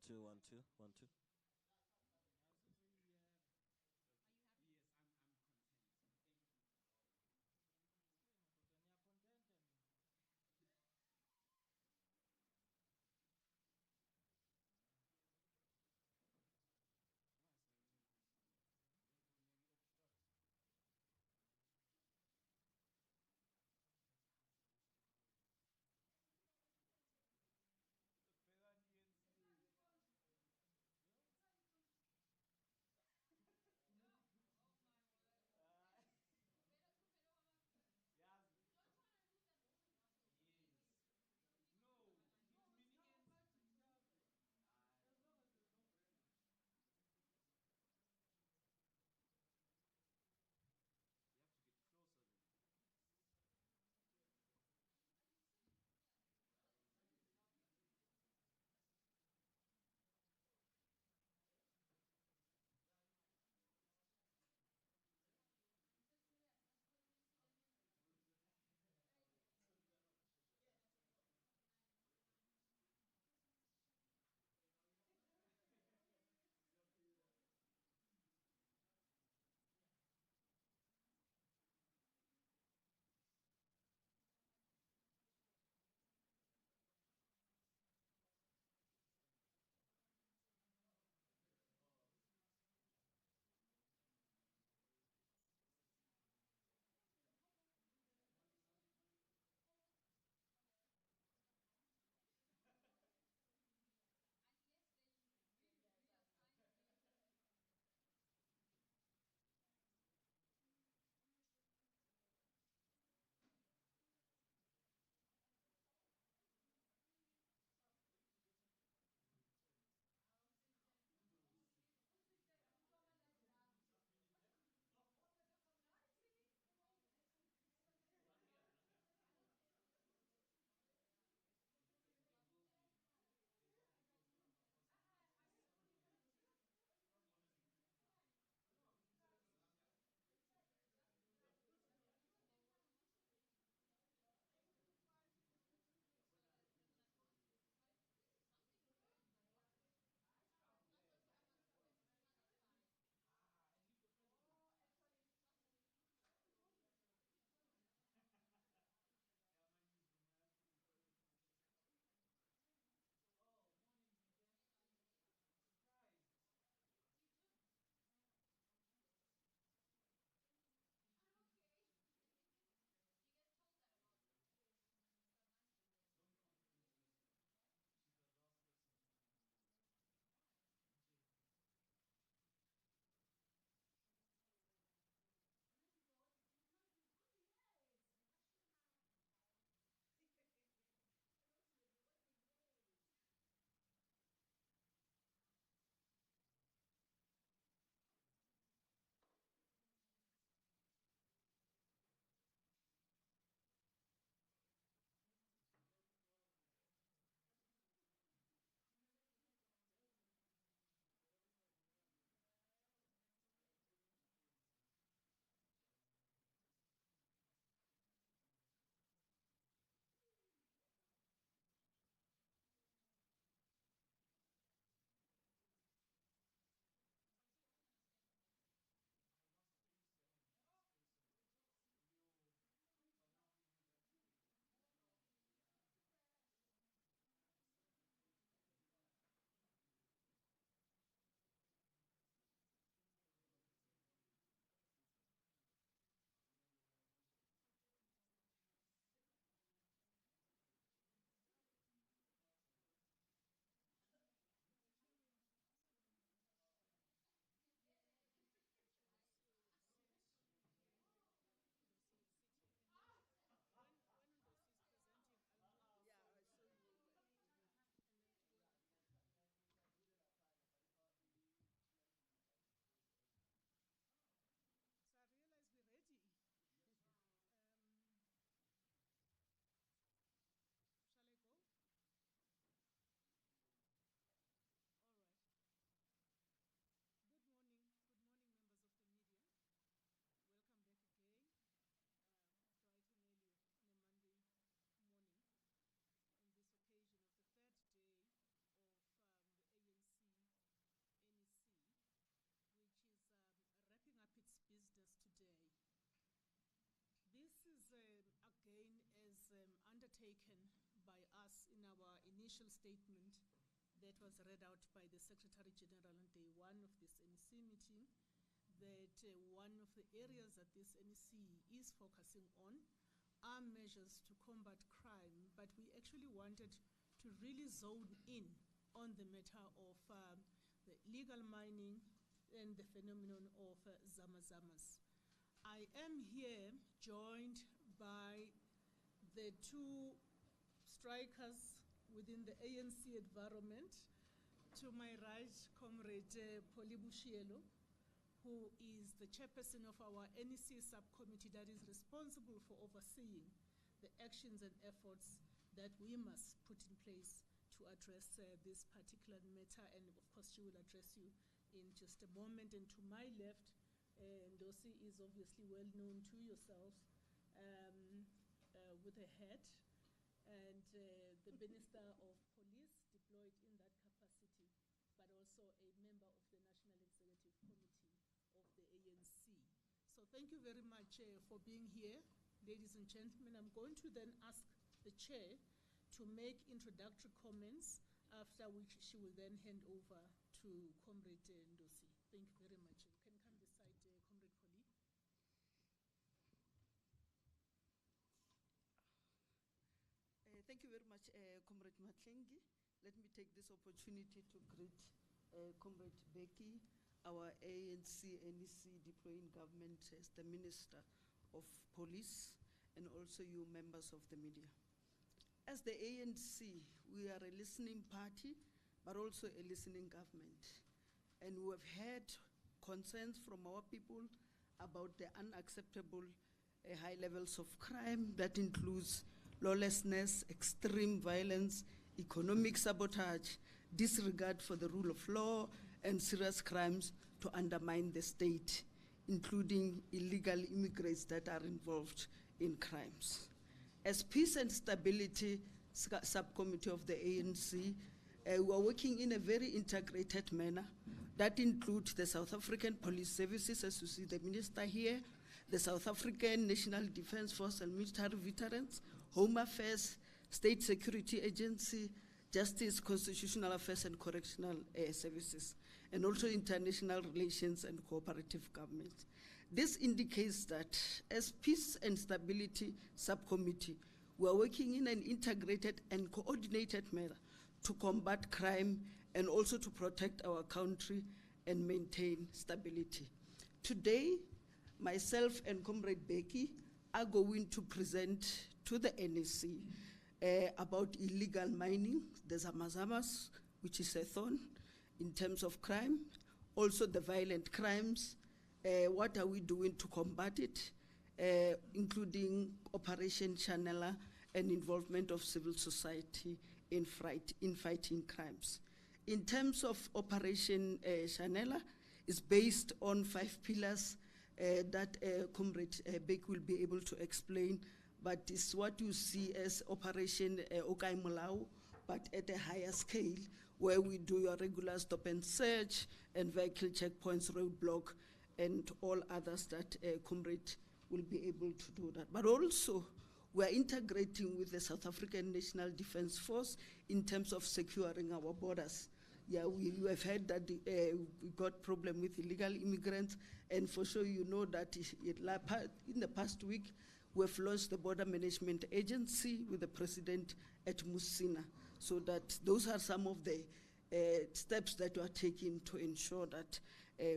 One, two, one, two, one, two. Are you happy? Yes, I'm content. Thank you for always. Was eigentlich regelmäßig aufstatt. Better ANC. taken by us in our initial statement that was read out by the Secretary General on day one of this NEC meeting, that one of the areas that this NEC is focusing on are measures to combat crime, but we actually wanted to really zone in on the matter of the illegal mining and the phenomenon of zama-zamas. I am here joined by the two strikers within the ANC environment. To my right, Comrade Polly Bushielo, who is the chairperson of our NEC subcommittee that is responsible for overseeing the actions and efforts that we must put in place to address this particular matter. And of course, she will address you in just a moment. And to my left, Ndosi is obviously well known to yourselves with a hat, and the Minister of Police deployed in that capacity, but also a member of the National Executive Committee of the ANC. So thank you very much for being here, ladies and gentlemen. I'm going to then ask the chair to make introductory comments, after which she will then hand over to Comrade Ndosi. Thank you very much. You can come this side, Comrade Polly. Thank you very much, Comrade Matlengi. Let me take this opportunity to greet Comrade Becky, our ANC NEC deploying government as the Minister of Police, and also you members of the media. As the ANC, we are a listening party, but also a listening government. And we have heard concerns from our people about the unacceptable high levels of crime that includes lawlessness, extreme violence, economic sabotage, disregard for the rule of law, and serious crimes to undermine the state, including illegal immigrants that are involved in crimes. As Peace and Stability Subcommittee of the ANC, we are working in a very integrated manner that includes the South African Police Services, as you see the Minister here, the South African National Defence Force and Military Veterans, Home Affairs, State Security Agency, Justice, Constitutional Affairs and Correctional Services, and also International Relations and Cooperative Government. This indicates that as Peace and Stability Subcommittee, we are working in an integrated and coordinated manner to combat crime and also to protect our country and maintain stability. Today, myself and Comrade Becky are going to present to the NEC about illegal mining, the zama-zamas, which is a thorn in terms of crime, also the violent crimes, what are we doing to combat it, including Operation Chanela and involvement of civil society in fighting crimes. In terms of Operation Chanela, it's based on 5 pillars that Comrade Beck will be able to explain, but it's what you see as Operation Okai Mulao, but at a higher scale, where we do your regular stop and search and vehicle checkpoints, roadblock, and all others that Comrade will be able to do that. But also, we are integrating with the South African National Defence Force in terms of securing our borders. Yeah, we have heard that we got problem with illegal immigrants, and for sure you know that in the past week, we've launched the Border Management Agency with the President at Musina, so that those are some of the steps that we are taking to ensure that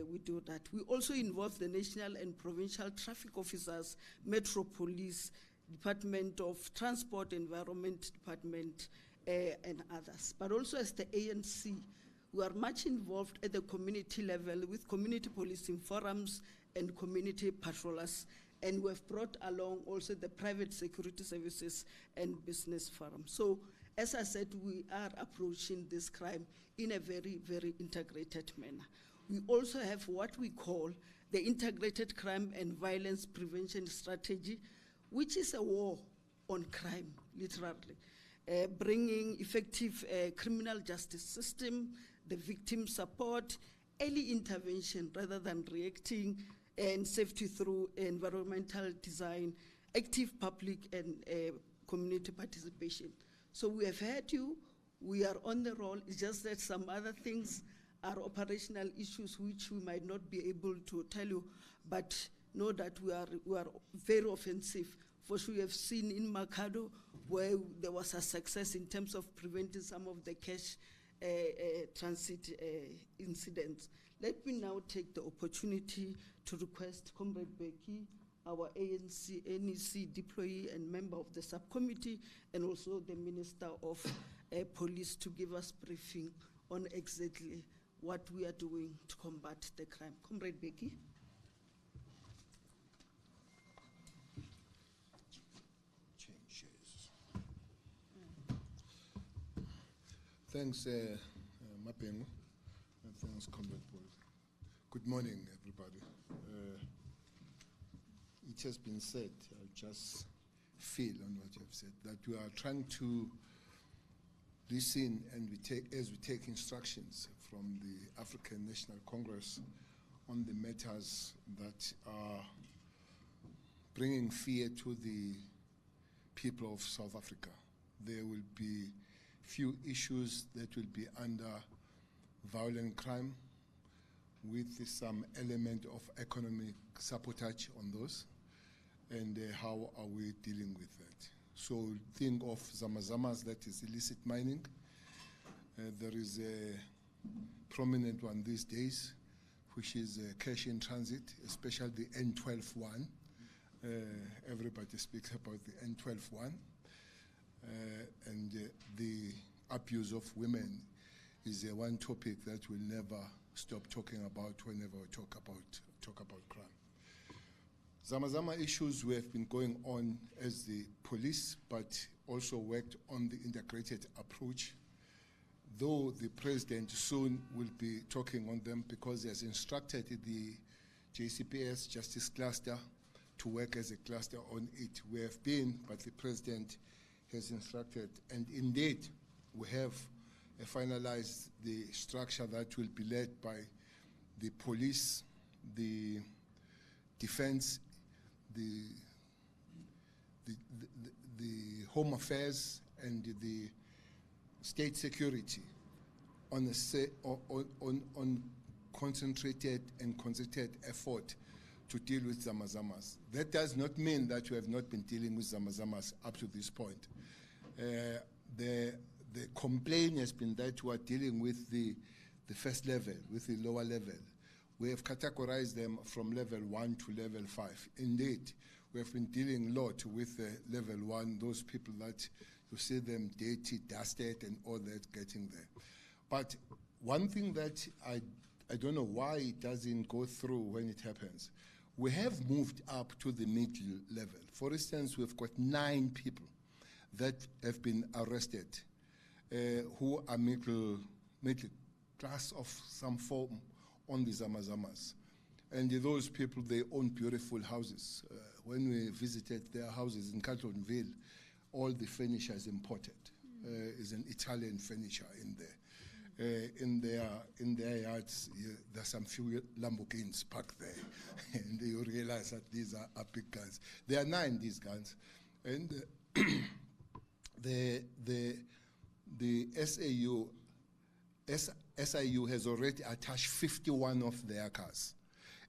we do that. We also involve the national and provincial traffic officers, Metro Police, Department of Transport, Environment Department, and others. But also as the ANC, we are much involved at the community level with community policing forums and community patrollers. And we have brought along also the private security services and business forums. So as I said, we are approaching this crime in a very, very integrated manner. We also have what we call the Integrated Crime and Violence Prevention Strategy, which is a war on crime, literally. Bringing effective criminal justice system, the victim support, early intervention rather than reacting, and safety through environmental design, active public and community participation. So we have heard you, we are on the roll. It's just that some other things are operational issues which we might not be able to tell you, but know that we are very offensive. For sure, we have seen in Makado where there was a success in terms of preventing some of the cash transit incidents. Let me now take the opportunity to request Comrade Becky, our ANC NEC deployee and member of the subcommittee, and also the Minister of Police to give us briefing on exactly what we are doing to combat the crime. Comrade Becky. Thanks, Mapengo, and thanks, Comrade Paul. Good morning, everybody. It has been said, I'll just feel on what you have said, that we are trying to listen and as we take instructions from the African National Congress on the matters that are bringing fear to the people of South Africa. There will be few issues that will be under violent crime with some element of economic sabotage on those, and how are we dealing with that. So think of Zamazamas, that is illicit mining. There is a prominent one these days, which is cash in transit, especially the N12-1. Everybody speaks about the N12-1. And the abuse of women is one topic that we'll never stop talking about whenever we talk about crime. Zamazama issues we have been going on as the police, but also worked on the integrated approach, though the president soon will be talking on them because he has instructed the JCPS Justice Cluster to work as a cluster on it. We have been, but the president has instructed, and indeed we have finalized the structure that will be led by the police, the defense, the home affairs, and the state security on concentrated and concerted effort to deal with Zamazamas. That does not mean that we have not been dealing with Zamazamas up to this point. The complaint has been that we are dealing with the first level, with the lower level. We have categorized them from level 1 to level 5. Indeed, we have been dealing a lot with level 1, those people that you see them dirty, dusted, and all that getting there. But one thing that I don't know why it doesn't go through when it happens, we have moved up to the middle level. For instance, we've got 9 people that have been arrested who are middle class of some form on the Zamazamas. And those people, they own beautiful houses. When we visited their houses in Carltonville, all the furniture is imported. Is an Italian furniture in there. In their yards, there's some few Lamborghinis parked there. And you realize that these are big guns. There are 9, these guns. And the SIU has already attached 51 of their cars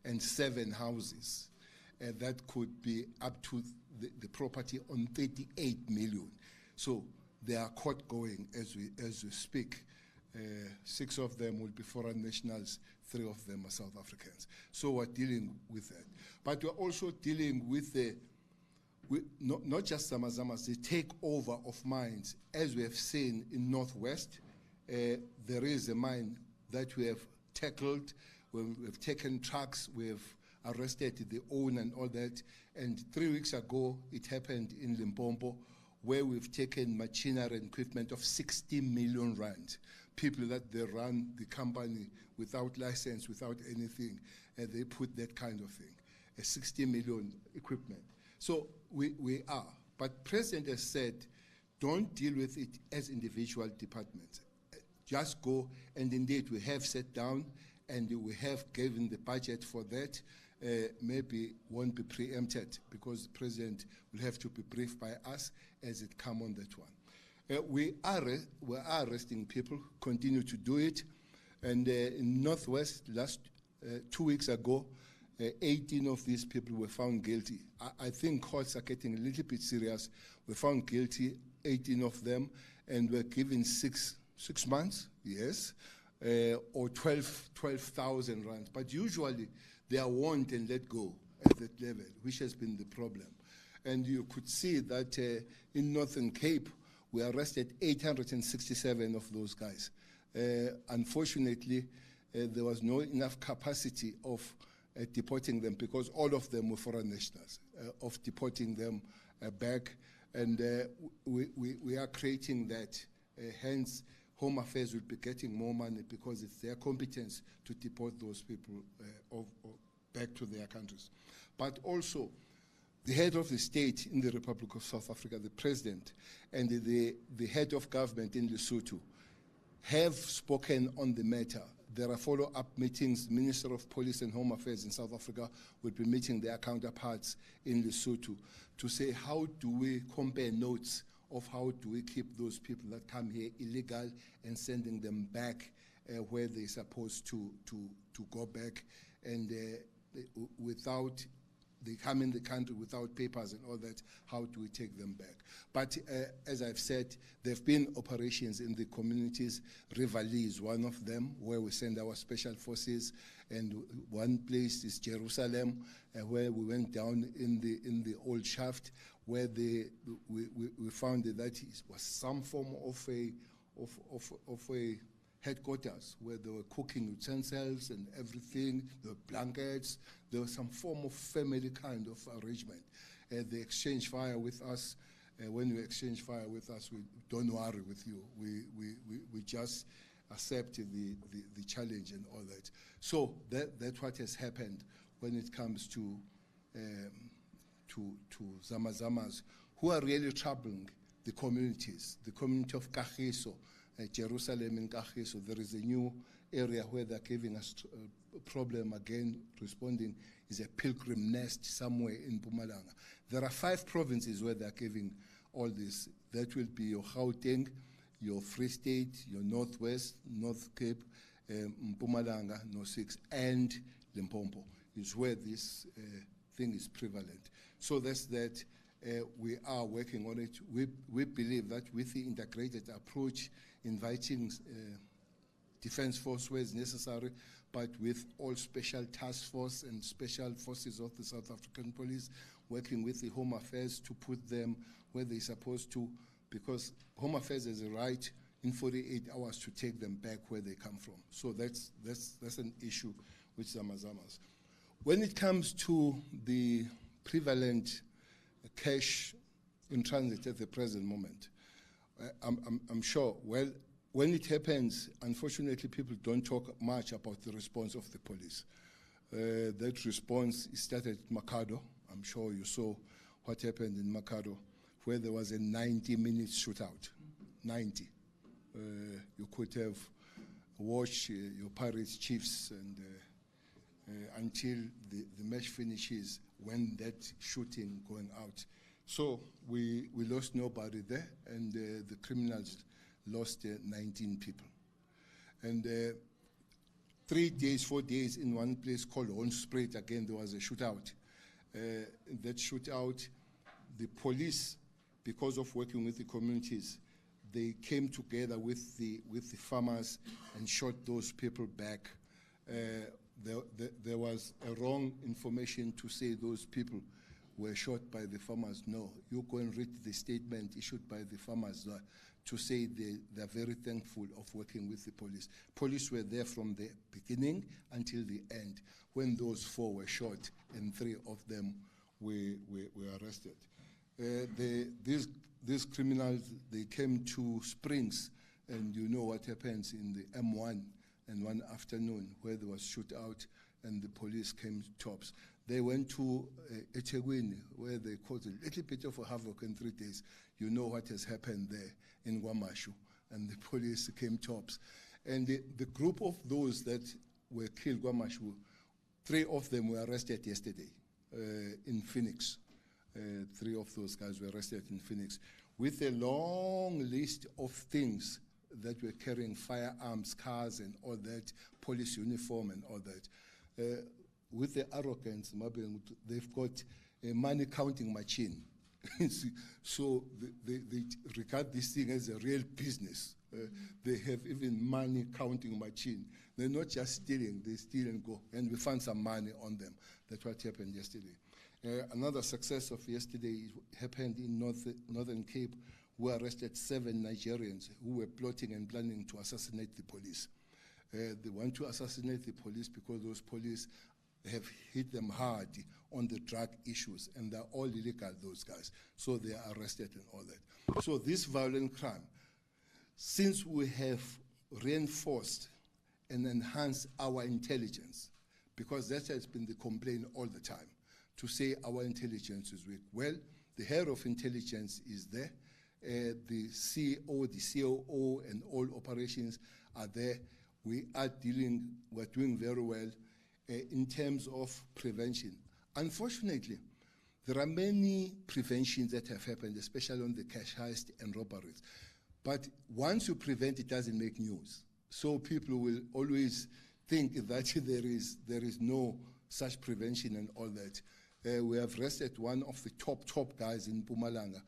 and 7 houses that could be up to the property on 38 million. So they are caught going as we speak. 6 of them will be foreign nationals, 3 of them are South Africans. So we're dealing with that. But we're also dealing with not just Zamazamas, the takeover of mines. As we have seen in Northwest, there is a mine that we have tackled. We've taken trucks, we've arrested the owner and all that. And 3 weeks ago, it happened in Limpopo, where we've taken machinery and equipment of 60 million rand. People that they run the company without license, without anything, and they put that kind of thing, a 60 million equipment. So we are. But President has said, don't deal with it as individual departments. Just go, and indeed we have sat down and we have given the budget for that. maybe won't be preempted because the president will have to be briefed by us as it come on that one. We are arresting people, continue to do it. And in Northwest, last 2 weeks ago, 18 of these people were found guilty. I think courts are getting a little bit serious. We found guilty, 18 of them, and were given six months, yes, or 12,000 rands. But usually they are warned and let go at that level, which has been the problem. And you could see that in Northern Cape, we arrested 867 of those guys. Unfortunately, there was no enough capacity of deporting them because all of them were foreign nationals, of deporting them back. And we are creating that. Hence, Home Affairs will be getting more money because it's their competence to deport those people back to their countries. But also, the head of the state in the Republic of South Africa, the president, and the head of government in Lesotho have spoken on the matter. There are follow-up meetings. The Minister of Police and Home Affairs in South Africa will be meeting their counterparts in Lesotho to say how do we compare notes of how do we keep those people that come here illegal and sending them back where they're supposed to go back, and without they come in the country without papers and all that, how do we take them back? But as I've said, there have been operations in the communities. Rivali is one of them, where we send our special forces, and one place is Jerusalem, where we went down in the old shaft, where we found that it was some form of a headquarters where there were cooking utensils and everything, there were blankets, there was some form of family kind of arrangement. They exchange fire with us. When you exchange fire with us, we don't worry with you. We just accept the challenge and all that. So that's what has happened when it comes to Zamazamas, who are really troubling the communities, the community of Kagiso, Jerusalem in Kagiso. There is a new area where they're giving us a problem again, responding, is a pilgrim nest somewhere in Mpumalanga. There are 5 provinces where they're giving all this. That will be your Gauteng, your Free State, your Northwest, North Cape, Mpumalanga, No 6, and Limpopo is where this thing is prevalent. So that's that. We are working on it. We believe that with the integrated approach, inviting defense force where it's necessary, but with all special task force and special forces of the South African police, working with the Home Affairs to put them where they're supposed to, because Home Affairs has a right in 48 hours to take them back where they come from. So that's an issue with Zamazamas. When it comes to the prevalent cash in transit at the present moment, I'm sure, well, when it happens, unfortunately, people don't talk much about the response of the police. That response started at Makado. I'm sure you saw what happened in Makado, where there was a 90-minute shootout. 90. You could have watched your Pirates Chiefs and until the match finishes, when that shooting going out. So we lost nobody there, and the criminals lost 19 people. And 3 days, 4 days in one place called Honspruit, again, there was a shootout. In that shootout, the police, because of working with the communities, they came together with the farmers and shot those people back. There was a wrong information to say those people were shot by the farmers. No, you go and read the statement issued by the farmers to say they're very thankful of working with the police. Police were there from the beginning until the end, when those 4 were shot and 3 of them were arrested. These criminals, they came to Springs, and you know what happens in the M1, and one afternoon where there was shootout and the police came tops. They went to eThekwini, where they caused a little bit of a havoc in 3 days. You know what has happened there in Guamashu, and the police came tops. And the group of those that were killed, Guamashu, 3 of them were arrested yesterday in Phoenix. 3 of those guys were arrested in Phoenix with a long list of things that were carrying firearms, cars, and all that, police uniform and all that. With the arrogance, they've got a money counting machine. So they regard this thing as a real business. They have even money counting machine. They're not just stealing, they steal and go. And we found some money on them. That's what happened yesterday. Another success of yesterday happened in Northern Cape. We arrested 7 Nigerians who were plotting and planning to assassinate the police. They want to assassinate the police because those police have hit them hard on the drug issues, and they're all illegal, those guys. So they are arrested and all that. So this violent crime, since we have reinforced and enhanced our intelligence, because that has been the complaint all the time, to say our intelligence is weak. Well, the head of intelligence is there. The CEO, the COO, and all operations are there. We're doing very well in terms of prevention. Unfortunately, there are many preventions that have happened, especially on the cash heist and robberies. But once you prevent, it doesn't make news. So people will always think that there is no such prevention and all that. We have arrested one of the top guys in Mpumalanga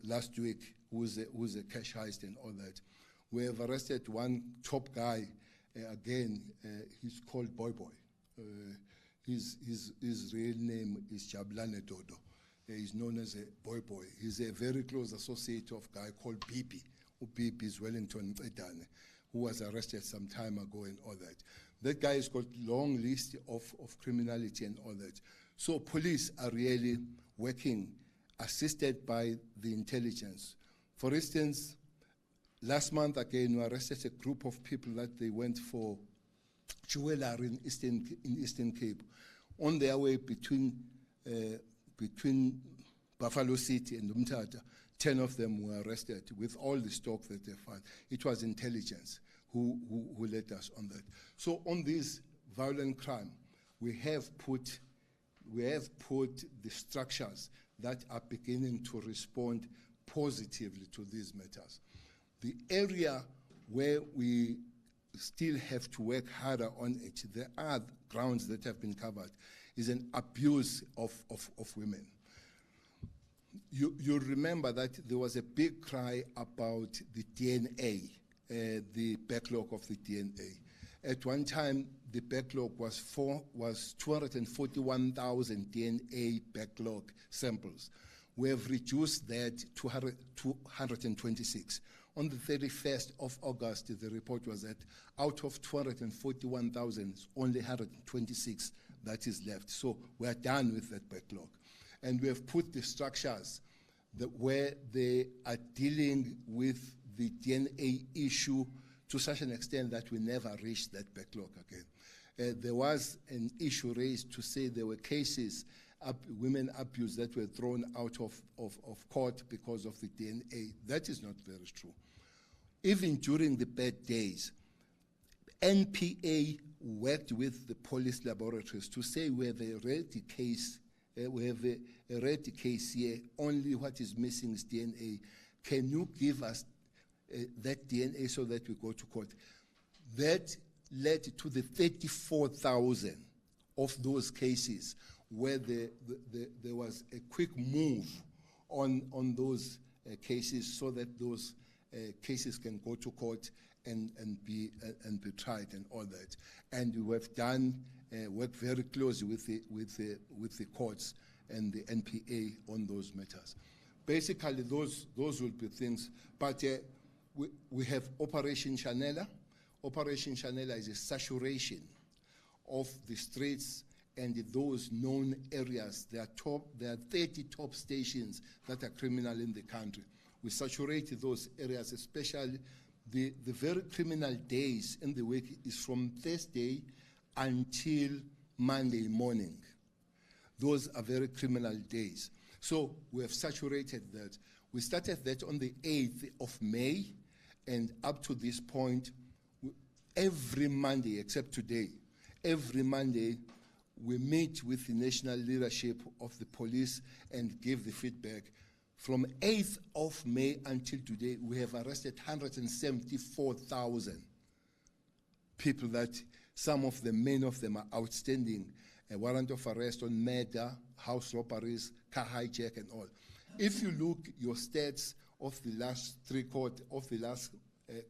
last week, who was a cash heist and all that. We have arrested one top guy, again, he's called Boy. His real name is Jabulane Dodo. He's known as a Boy. He's a very close associate of a guy called Bibi, who Bibi is Wellington Edane, who was arrested some time ago and all that. That guy has got a long list of criminality and all that. So police are really working, assisted by the intelligence. For instance, last month again, we arrested a group of people that they went for jewelry in Eastern Cape. On their way between Buffalo City and Umtata, 10 of them were arrested with all the stock that they found. It was intelligence who led us on that. So on this violent crime, we have put the structures that are beginning to respond positively to these matters. The area where we still have to work harder on it, there are grounds that have been covered, is an abuse of women. You remember that there was a big cry about the DNA, the backlog of the DNA. At one time, the backlog was 241,000 DNA backlog samples. We have reduced that to 126. On the 31st of August, the report was that out of 241,000, only 126 that is left. So we are done with that backlog. And we have put the structures where they are dealing with the DNA issue to such an extent that we never reach that backlog again. There was an issue raised to say there were cases, women abuse, that were thrown out of court because of the DNA. That is not very true. Even during the bad days, NPA worked with the police laboratories to say we have a ready case, here, only what is missing is DNA. Can you give us that DNA so that we go to court? That led to the 34,000 of those cases where there was a quick move on those cases so that those cases can go to court and be tried and all that. And we have done work very closely with the courts and the NPA on those matters. Basically, those will be things. But we have Operation Chanela. Operation Chanela is a saturation of the streets and those known areas. There are 30 top stations that are criminal in the country. We saturate those areas, especially the very criminal days in the week is from Thursday until Monday morning. Those are very criminal days. So we have saturated that. We started that on the 8th of May, and up to this point, every Monday, except today, every Monday, we meet with the national leadership of the police and give the feedback. From 8th of May until today, we have arrested 174,000 people that some of them, many of them are outstanding. A warrant of arrest on murder, house robberies, car hijack and all. If you look your stats of the last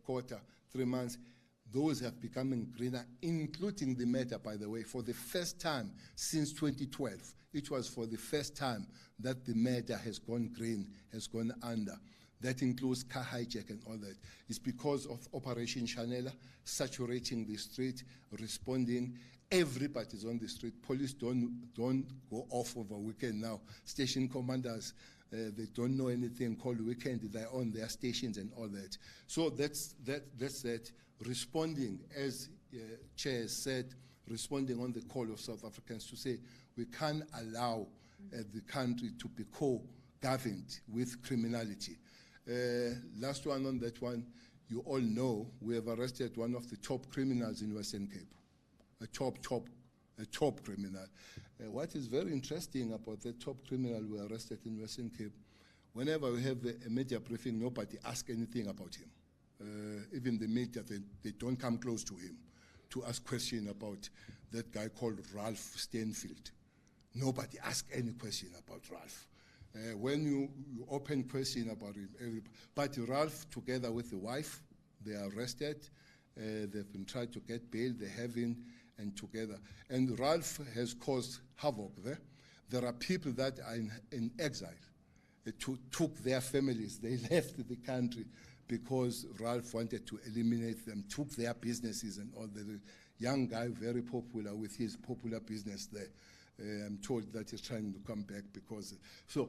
quarter, 3 months, those have become greener, including the murder, by the way. For the first time since 2012, it was for the first time that the murder has gone green, has gone under. That includes car hijack and all that. It's because of Operation Chanela, saturating the street, responding. Everybody's on the street. Police don't go off over weekend now. Station commanders, they don't know anything called weekend. They're on their stations and all that. So that's that. Responding, as Chair said, responding on the call of South Africans to say we can't allow the country to be co-governed with criminality. Last one on that one, you all know we have arrested one of the top criminals in Western Cape, a top criminal. What is very interesting about the top criminal we arrested in Western Cape, whenever we have a media briefing, nobody asks anything about him. Even the media, they don't come close to him to ask questions about that guy called Ralph Stanfield. Nobody asks any question about Ralph. When you open question about him, but Ralph, together with the wife, they are arrested. They've been trying to get bail. They haven't, and together. And Ralph has caused havoc there. There are people that are in exile. Took their families. They left the country because Ralph wanted to eliminate them, took their businesses and all. The young guy, very popular with his popular business there. I'm told that he's trying to come back because,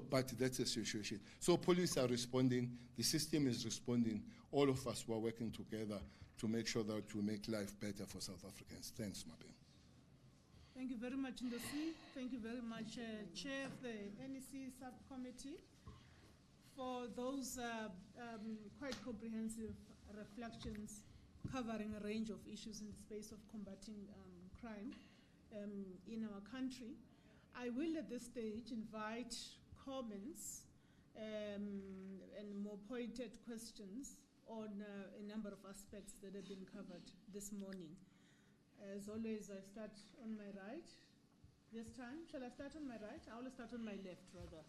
but that's the situation. So police are responding, the system is responding. All of us were working together to make sure that we make life better for South Africans. Thanks, Mabel. Thank you very much, Ndosi. Thank you very much, Chair of the NEC Subcommittee, for those quite comprehensive reflections covering a range of issues in the space of combating crime in our country. I will at this stage invite comments and more pointed questions on a number of aspects that have been covered this morning. As always, I start on my right. This time, shall I start on my right? I will start on my left, rather.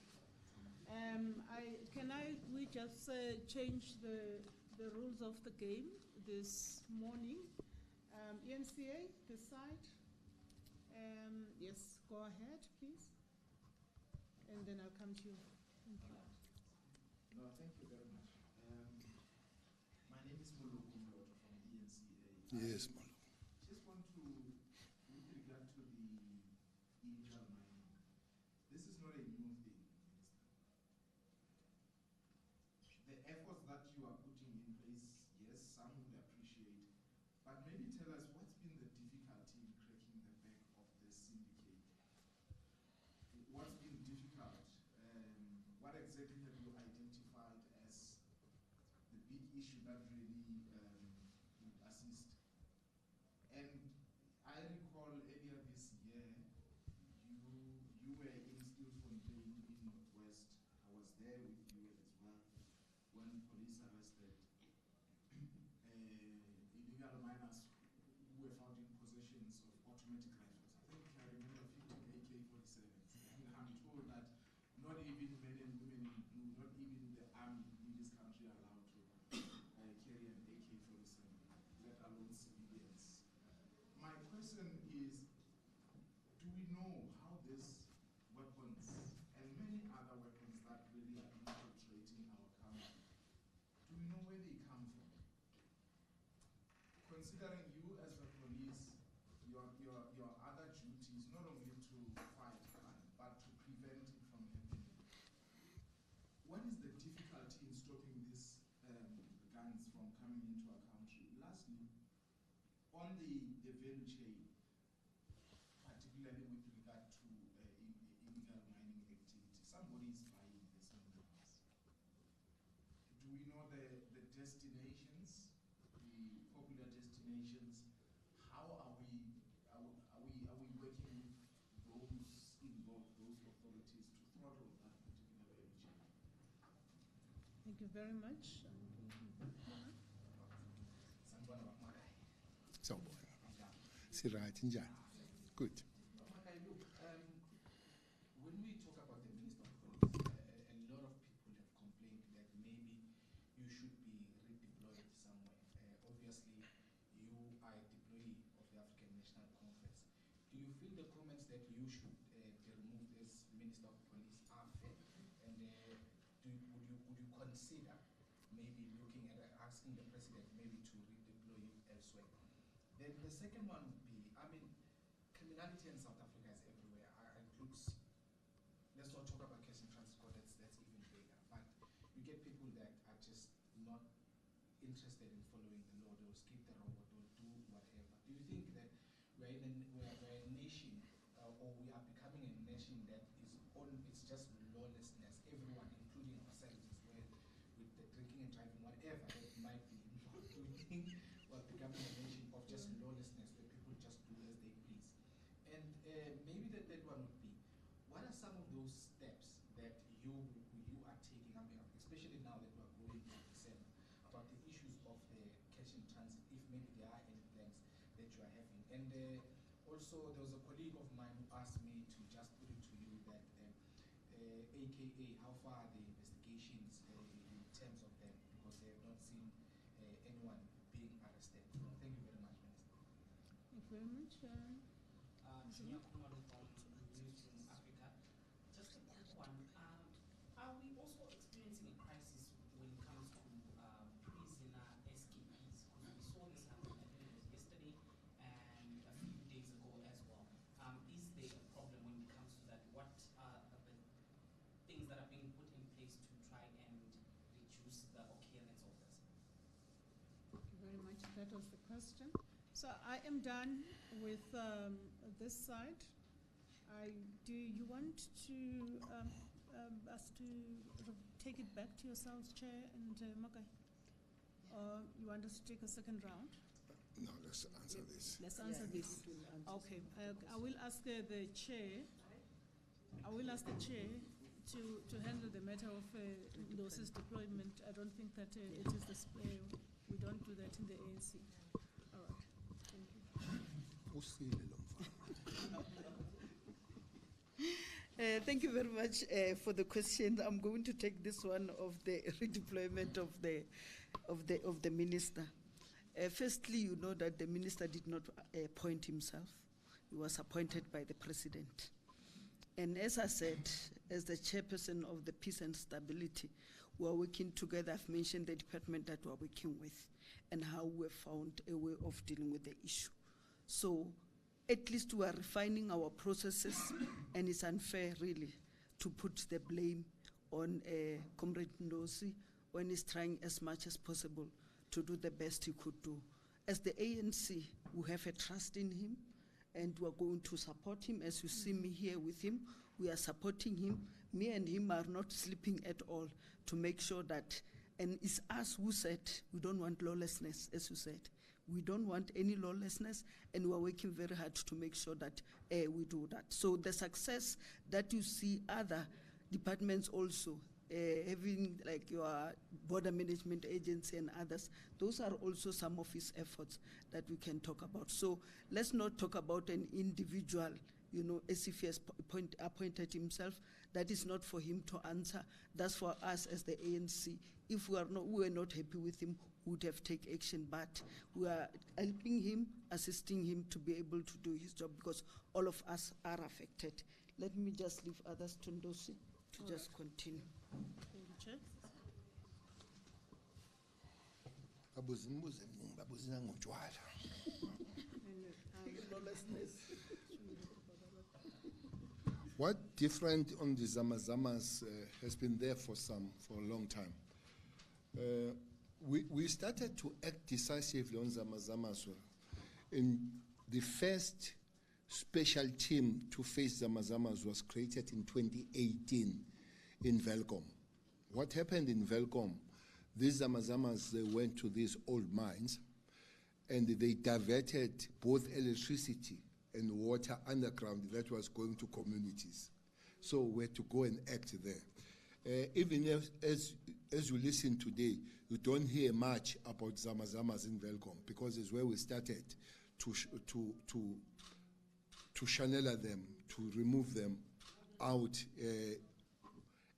We just change the rules of the game this morning? ENCA, this side. Yes, go ahead, please. And then I'll come to you. Thank you. No, thank you very much. My name is Muluku Mloto from ENCA. Yes, Muluku. Just want to, with regard to the illegal mining, this is not a new thing, Minister. The efforts that you are putting in place, yes, some would appreciate, but maybe tell us what's been the difficulty in cracking the back of the syndicate? What's been difficult? What exactly have you identified as the big issue that really would assist? And I recall earlier this year, you were in Stilfontein in West. I was there with you as well when police arrested illegal miners who were found in possessions of automatic rifles. I think I remember 15 AK-47s. And I'm told that not even men and women in blue, not even the army in this country are allowed to carry an AK-47, let alone civilians. My question is, do we know how these weapons and many other weapons that really are infiltrating our country, do we know where they come from? Considering you as the police, your other duty is not only to fight crime, but to prevent it from happening. What is the difficulty in stopping these guns from coming into our country? Lastly, on the value chain, particularly with regard to illegal mining activity, somebody is buying this minerals. Do we know the destinations, the popular destinations? How are we working with Thank you very much. Sanibona Makai. Sawubona. Si-right njani? Good. Makai, look, when we talk about the Minister of Police, a lot of people have complained that maybe you should be redeployed somewhere. Obviously, you are a deployee of the African National Conference. Do you feel the comments that you should be removed as Minister of Police are fair? And would you consider maybe looking at asking the President maybe to redeploy you elsewhere? Then the second one would be, I mean, criminality in South Africa is everywhere. Includes, let's not talk about cash and transit court, that's even bigger. But you get people that are just not interested in following the law. They'll skip the road, they'll do whatever. Do you think that we're a nation, or we are becoming a nation that is it's just lawlessness, everyone, including ourselves as well, with the drinking and driving, whatever that might be involved? Do you think we're becoming a nation of just lawlessness, where people just do as they please? And maybe the third one would be, what are some of those steps that you are taking, I mean, especially now that we're going to December, about the issues of the cash in transit, if maybe there are any plans that you are having? And also, there was a colleague of mine who asked me to just put it to you that, AKA, how far are the investigations in terms of them, because they have not seen anyone being arrested. Thank you very much, Minister. Thank you very much. Junior Kumalo from Newsroom Africa. Just a quick one. Are we also experiencing a crisis when it comes to prisoner escapees? Because we saw this happen, I think it was yesterday and a few days ago as well. Is there a problem when it comes to that? What are the things that are being put in place to try and reduce the occurrence of this? Thank you very much. That was the question. So I am done with this side. Do you want to us to take it back to yourselves, Chair and Makai? Or you want us to take a second round? No, let's answer this. Let's answer this. Okay, I will ask the Chair. I will ask the Chair to handle the matter of Ndosi's deployment. I don't think that it is we don't do that in the ANC. All right. Thank you. Thank you very much for the question. I'm going to take this one of the redeployment of the minister. Firstly, you know that the minister did not appoint himself. He was appointed by the president. And as I said, as the chairperson of the Peace and Stability, we are working together. I've mentioned the department that we are working with and how we have found a way of dealing with the issue. So at least we are refining our processes, and it's unfair really to put the blame on Comrade Ndosi when he's trying as much as possible to do the best he could do. As the ANC, we have a trust in him, and we are going to support him. As you see me here with him, we are supporting him. Me and him are not sleeping at all to make sure that, and it's us who said we don't want lawlessness, as you said. We don't want any lawlessness, and we are working very hard to make sure that we do that. So the success that you see other departments also having, like your border management agency and others, those are also some of his efforts that we can talk about. So let's not talk about an individual, you know, as if he has appointed himself. That is not for him to answer. That's for us as the ANC. If we were not happy with him, we would have taken action, but we are helping him, assisting him to be able to do his job, because all of us are affected. Let me just leave others to Ndosi to just continue. Thank you, Chair. What different on the Zamazamas has been there for a long time. We started to act decisively on Zamazamas in the first special team to face Zamazamas was created in 2018 in Velkom. What happened in Velkom, these Zamazamas, they went to these old mines and they diverted both electricity and water underground that was going to communities. So we had to go and act there. Even as you listen today, you don't hear much about Zamazamas in Velcom, because it's where we started to channel them, to remove them out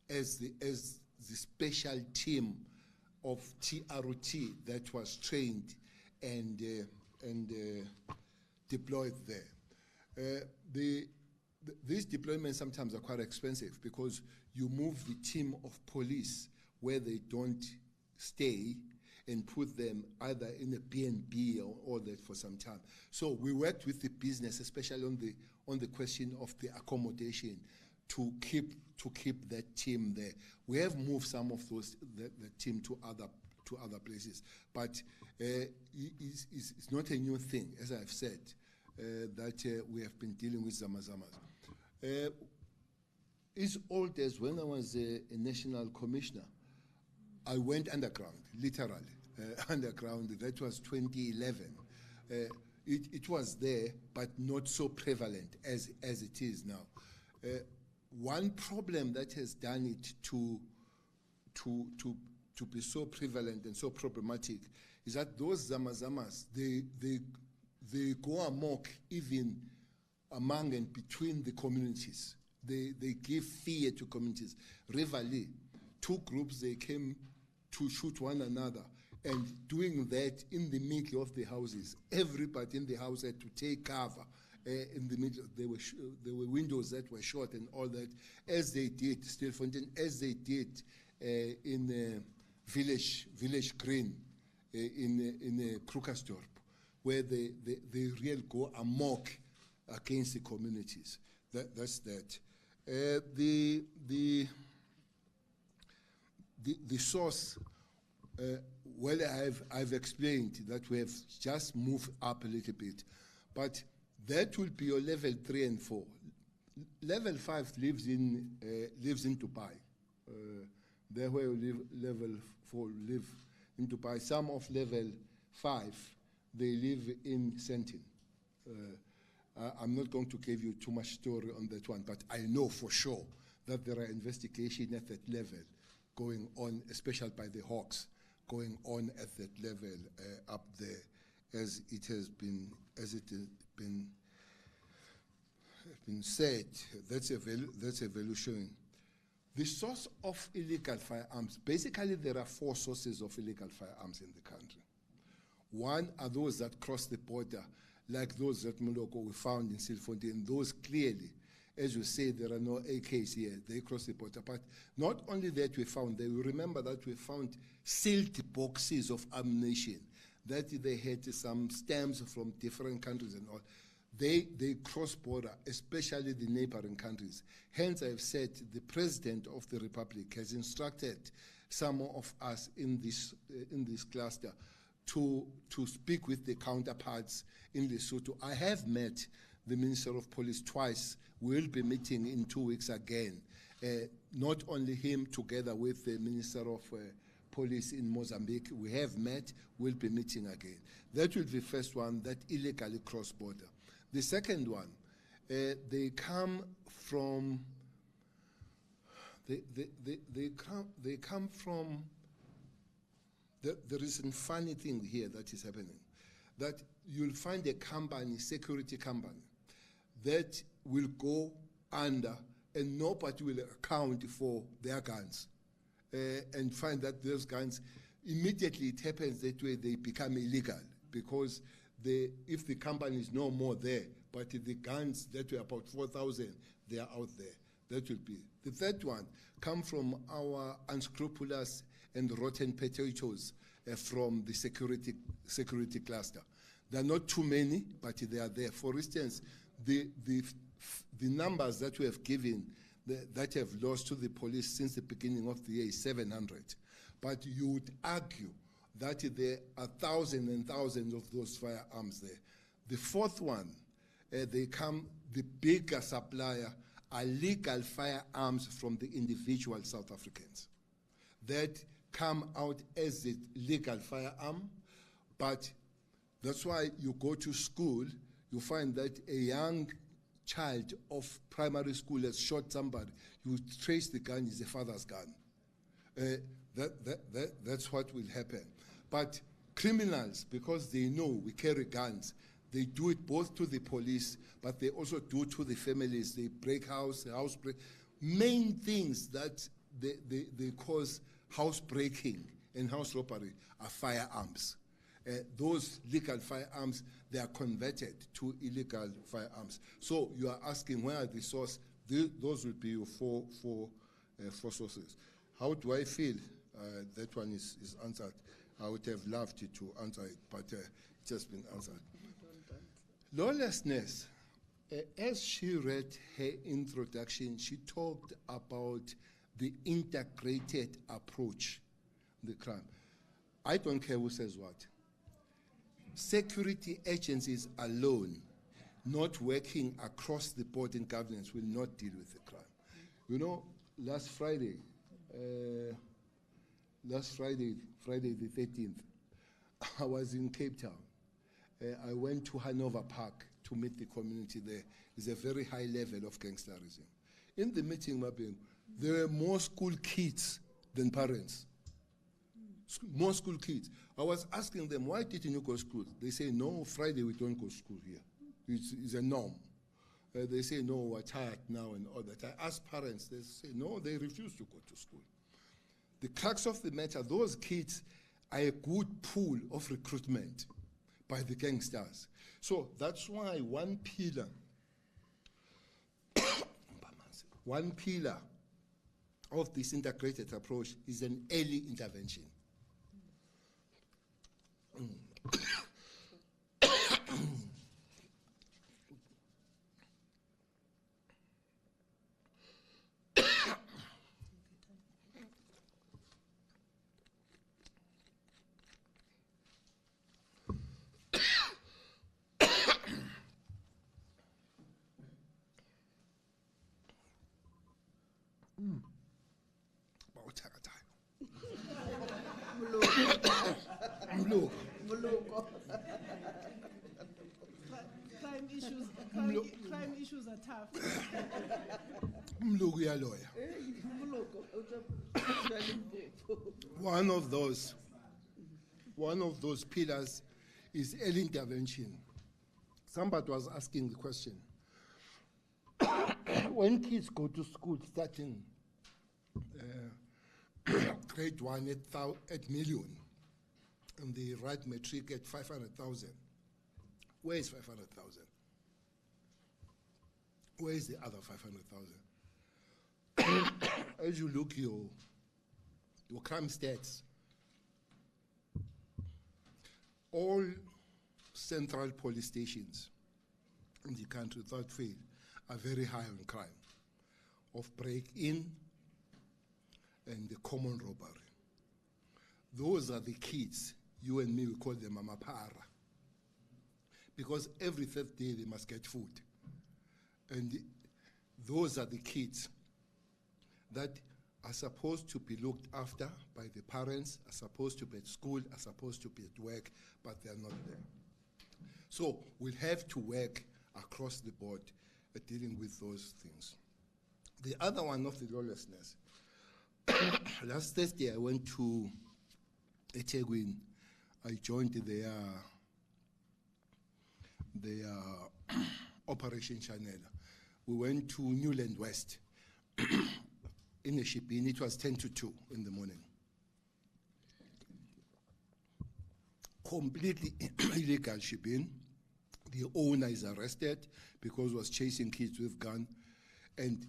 as the special team of TRT that was trained and deployed there. These deployments sometimes are quite expensive, because you move the team of police where they don't stay and put them either in a B&B or all that for some time. So we worked with the business, especially on the question of the accommodation, to keep that team there. We have moved some of the team to other places, but it's not a new thing, as I've said, that we have been dealing with Zamazamas. As old as when I was a national commissioner, I went underground, literally, underground. That was 2011. It was there, but not so prevalent as it is now. One problem that has done it to be so prevalent and so problematic is that those Zamazamas, they go amok even among and between the communities. They give fear to communities. Rivalry, two groups, they came to shoot one another, and doing that in the middle of the houses. Everybody in the house had to take cover. In the middle, there were windows that were shot and all that, as they did Stilfontein, as they did in Village Green in Krugersdorp, where they really go amok against the communities. That's that. The source, well, I've explained that we have just moved up a little bit, but that will be your level 3 and 4. Level 5 lives in Dubai. There where level 4 live in Dubai. Some of level 5, they live in Sentin. I'm not going to give you too much story on that one, but I know for sure that there are investigations at that level going on, especially by the Hawks, going on at that level up there, as it has been said. That's evolution. The source of illegal firearms, basically there are 4 sources of illegal firearms in the country. One are those that cross the border, like those that Moloko we found in Stilfontein. Those clearly, as you say, there are no AKs here. They cross the border. But not only that we found, they will remember that we found sealed boxes of ammunition, that they had some stamps from different countries and all. They cross border, especially the neighboring countries. Hence, I've said the President of the Republic has instructed some of us in this cluster to speak with the counterparts in Lesotho. I have met the Minister of Police twice. We'll be meeting in 2 weeks again. Not only him, together with the Minister of Police in Mozambique. We have met, we'll be meeting again. That will be the first one, that illegally cross border. The second one, they come from, they come from, there is a funny thing here that is happening, that you'll find a company, security company, that will go under and nobody will account for their guns, and find that those guns, immediately it happens that way, they become illegal, because if the company is no more there, but the guns that were about 4,000, they are out there. That will be. The third one come from our unscrupulous and rotten potatoes from the security cluster. There are not too many, but they are there. For instance, the numbers that we have given that have lost to the police since the beginning of the year is 700. But you would argue that there are thousands and thousands of those firearms there. The fourth one, the bigger supplier are legal firearms from the individual South Africans that come out as a legal firearm, but that's why you go to school, you find that a young child of primary school has shot somebody, you trace the gun is the father's gun. That's what will happen. But criminals, because they know we carry guns, they do it both to the police, but they also do to the families. They break house break. Main things that they cause house breaking and house robbery are firearms. Those legal firearms, they are converted to illegal firearms. So you are asking where are the source? Those will be your four sources. How do I feel? That one is answered. I would have loved to answer it, but it's just been answered. Lawlessness. As she read her introduction, she talked about the integrated approach to the crime. I don't care who says what. Security agencies alone, not working across the board in governance, will not deal with the crime. You know, last Friday, Friday the 13th, I was in Cape Town. I went to Hanover Park to meet the community there. It's a very high level of gangsterism. In the meeting, there were more school kids than parents. More school kids. I was asking them, why didn't you go to school? They say, no, Friday we don't go to school here. It's a norm. They say, no, we're tired now and all that. I ask parents, they say, no, they refuse to go to school. The crux of the matter, those kids are a good pool of recruitment by the gangsters. So that's why one pillar of this integrated approach is an early intervention. Crime issues are tough. One of those pillars is early intervention. Somebody was asking the question, when kids go to school starting grade 1 at million, and they write matric at 500,000, where is 500,000? Where is the other 500,000? As you look your crime stats, all central police stations in the country, without fail, are very high on crime, of break-in and the common robbery. Those are the kids, you and me, we call them amapara, because every third day they must get food. And those are the kids that are supposed to be looked after by the parents, are supposed to be at school, are supposed to be at work, but they're not there. So we'll have to work across the board at dealing with those things. The other one of the lawlessness. Last Thursday I went to eThekwini. I joined their Operation Channel. We went to Newland West in a shipping. It was 10 to 2 in the morning. Completely illegal shipping. The owner is arrested because he was chasing kids with gun, and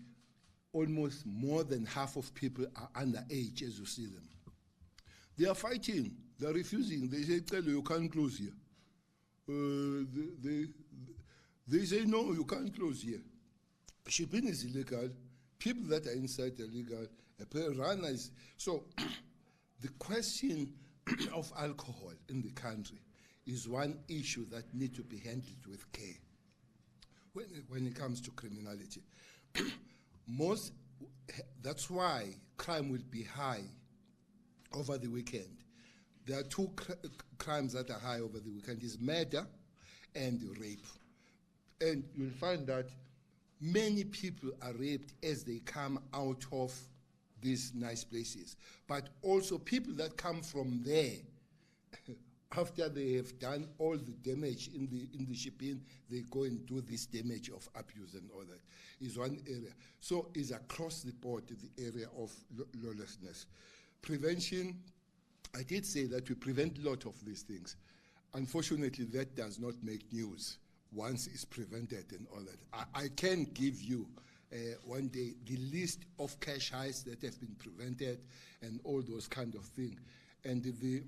almost more than half of people are underage as you see them. They are fighting, they are refusing. They say, tell you can't close here. They say, no, you can't close here. Shipping is illegal. People that are inside are illegal. Runners. So the question of alcohol in the country is one issue that needs to be handled with care when it comes to criminality. That's why crime will be high over the weekend. There are two crimes that are high over the weekend, is murder and rape. And you'll find that many people are raped as they come out of these nice places. But also people that come from there, after they have done all the damage in the shipping, they go and do this damage of abuse and all that. Is one area. So it's across the board, the area of lawlessness. Prevention, I did say that we prevent a lot of these things. Unfortunately, that does not make news once it's prevented and all that. I can give you one day the list of cash heists that have been prevented and all those kind of things. And the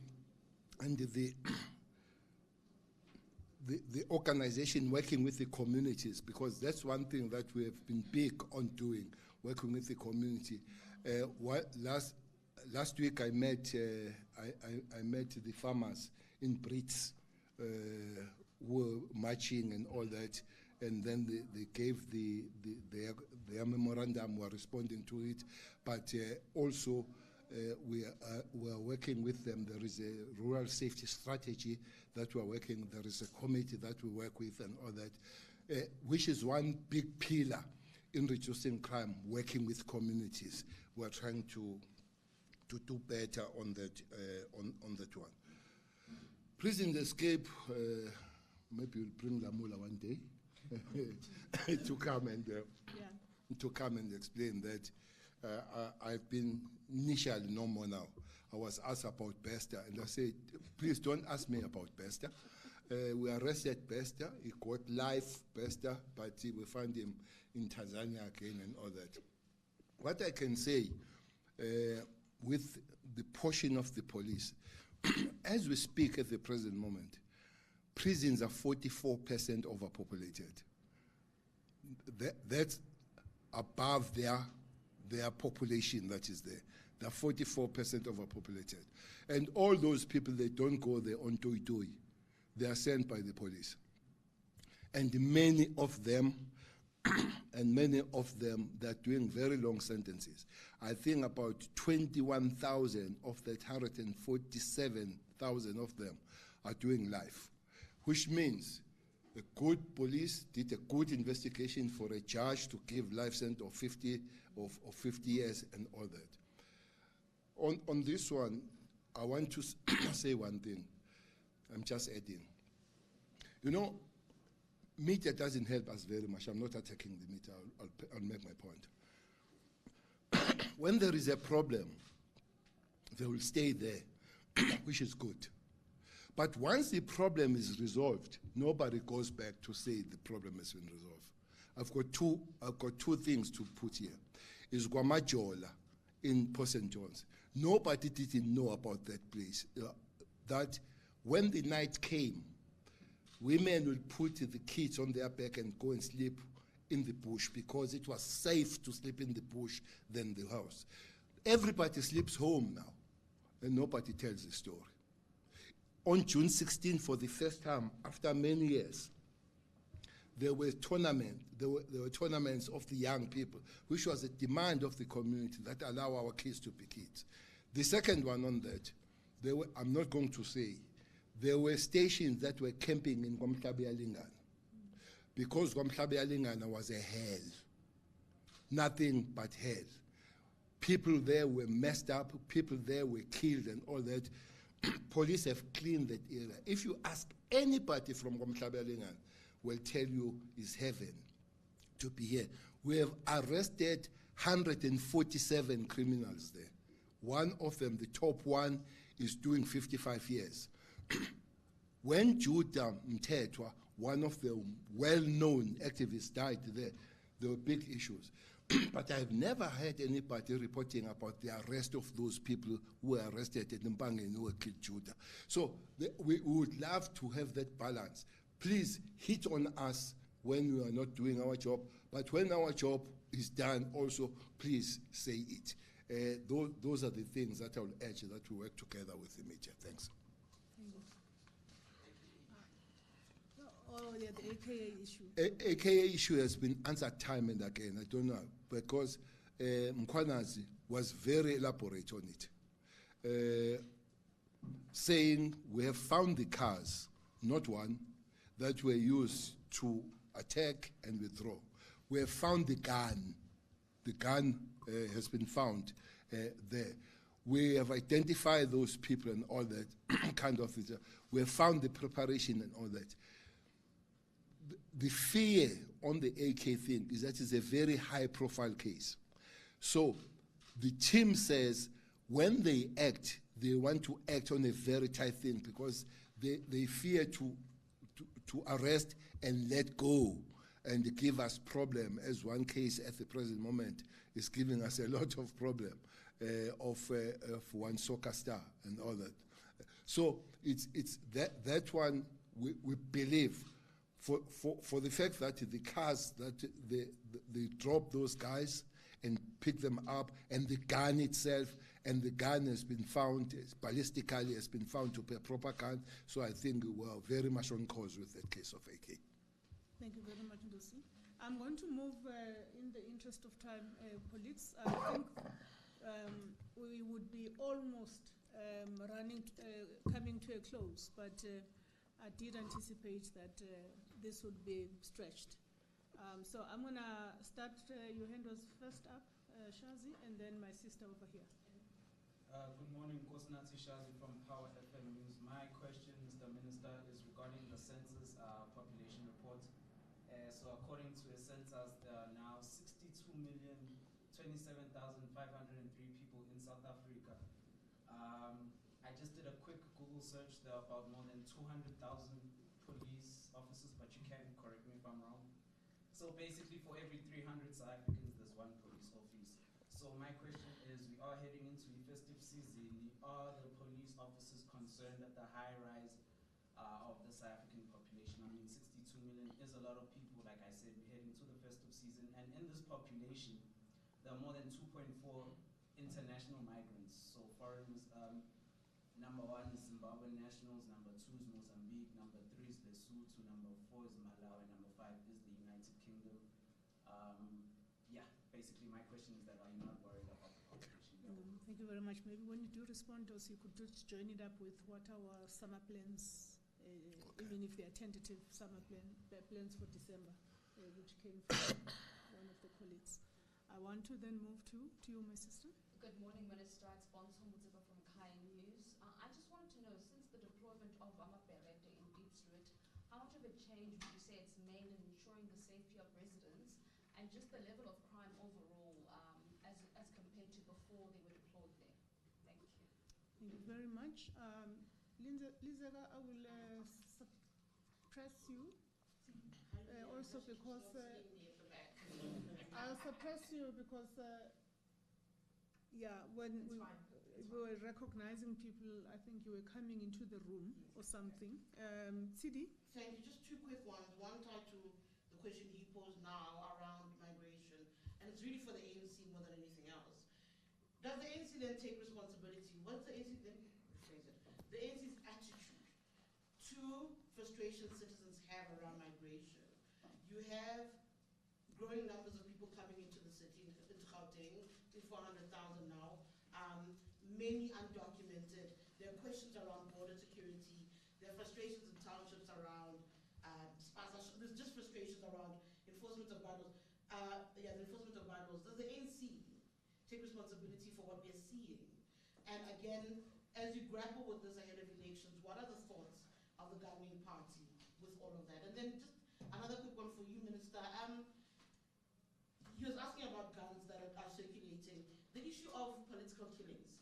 organization working with the communities, because that's one thing that we have been big on doing, working with the community. Last week I met the farmers in Brits who were marching and all that, and then they gave their memorandum, were responding to it, but also we are working with them. There is a rural safety strategy that we are working. There is a committee that we work with and all that, which is one big pillar in reducing crime, working with communities. We are trying to do better on that on that one. Prison escape, maybe we'll bring Lamula one day to come and explain that. I've been initially no more now. I was asked about Bester, and I said, please don't ask me about Bester. We arrested Bester. He got life, Bester, but we found him in Tanzania again and all that. What I can say with the portion of the police, as we speak at the present moment, prisons are 44% overpopulated. That's above their population that is there. They're 44% overpopulated. And all those people, they don't go there on toy. They are sent by the police. And many of them, they're doing very long sentences. I think about 21,000 of that 147,000 of them are doing life, which means a good police did a good investigation for a judge to give life sentence of 50 years and all that. On this one, I want to say one thing. I'm just adding. You know, media doesn't help us very much. I'm not attacking the media. I'll make my point. When there is a problem, they will stay there, which is good. But once the problem is resolved, nobody goes back to say the problem has been resolved. I've got two things to put here. Is Guamajola in Port St. John's. Nobody didn't know about that place. That when the night came, women would put the kids on their back and go and sleep in the bush because it was safe to sleep in the bush than the house. Everybody sleeps home now, and nobody tells the story. On June 16, for the first time after many years, there were tournaments of the young people, which was a demand of the community that allow our kids to be kids. The second one on that, I'm not going to say, there were stations that were camping in Gwamhlabialingana because Gwamhlabialingana was a hell, nothing but hell. People there were messed up, people there were killed and all that. Police have cleaned that area. If you ask anybody from Gwamhlabialingana, will tell you it's heaven to be here. We have arrested 147 criminals there. One of them, the top one, is doing 55 years. When Judah Mtetwa, one of the well-known activists, died there were big issues. But I've never heard anybody reporting about the arrest of those people who were arrested at Mpangen who killed Judah. So we would love to have that balance. Please hit on us when we are not doing our job, but when our job is done also, please say it. Those are the things that I will urge that we work together with the media. Thanks. Oh, yeah, the AKA issue. AKA issue has been answered time and again. I don't know, because Mkhwanazi was very elaborate on it, saying we have found the cars, not one, that were used to attack and withdraw. we have found the gun. The gun has been found there. We have identified those people and all that kind of thing. We have found the preparation and all that. The fear on the AK thing is that it's a very high-profile case. So the team says when they act, they want to act on a very tight thing because they fear to arrest and let go and give us problem, as one case at the present moment is giving us a lot of problem of one soccer star and all that. So it's that one we believe for the fact that the cars that they drop those guys and pick them up, and the gun itself, and the gun has been found, ballistically has been found to be a proper gun. So I think we are very much on course with that case of AK. Thank you very much, Ndosi. I'm going to move, in the interest of time, colleagues. I think we would be almost coming to a close, but I did anticipate that this would be stretched. So I'm going to start, your hand was first up, Shazi, and then my sister over here. Good morning, Kosnati Shazi from Power FM News. My question, Mr. Minister, is regarding the census population report. So according to a census, there are now 62,027,503 people in South Africa. I just did a quick Google search. There are about more than 200,000 police officers, but you can correct me if I'm wrong. So basically, for every 300 South Africans, there's one police office. So my question is, we are heading into the festive season. Are the police officers concerned at the high rise of the South African population? I mean, 62 million is a lot of people. Like I said, we're heading to the festive season. And in this population, there are more than 2.4 international migrants. So foreigners, number 1 is Zimbabwean nationals, number 2 is Mozambique, number 3 is Lesotho, number 4 is Malawi, number 5 is the United Kingdom. Yeah, basically my question is that are you not worried about the population? Thank you very much. Maybe when you do respond to us, you could just join it up with what our summer plans, even if they are tentative summer plans for December, which came from one of the colleagues. I want to then move to you, my sister. Good morning, Minister. It's Bonso Mutsiba from Kai News. I just wanted to know, since the deployment of Amaberete in Diepsloot, how much of a change would you say it's made in ensuring the safety of residents and just the level of crime overall as compared to before they were deployed there? Thank you. Thank you very much. Lizega, I will suppress you also because I'll suppress you because yeah, when we were recognizing people, I think you were coming into the room or something. Sidi? Thank you. Just two quick ones. One tied to the question he posed now around migration, and it's really for the ANC more than anything else. Does the ANC then take responsibility? What's the ANC, let me rephrase it, the ANC's attitude to frustration citizens have around migration? You have growing numbers of people coming into the city, into Gauteng, to 400,000 now, many undocumented. There are questions around border security. There are frustrations in townships around there's just frustrations around enforcement of bylaws. The enforcement of bylaws. Does the ANC take responsibility for what we're seeing? And again, as you grapple with this ahead of elections, what are the thoughts of the governing party with all of that? And then just another quick one for you, Minister. He was asking about guns that are circulating. The issue of political killings,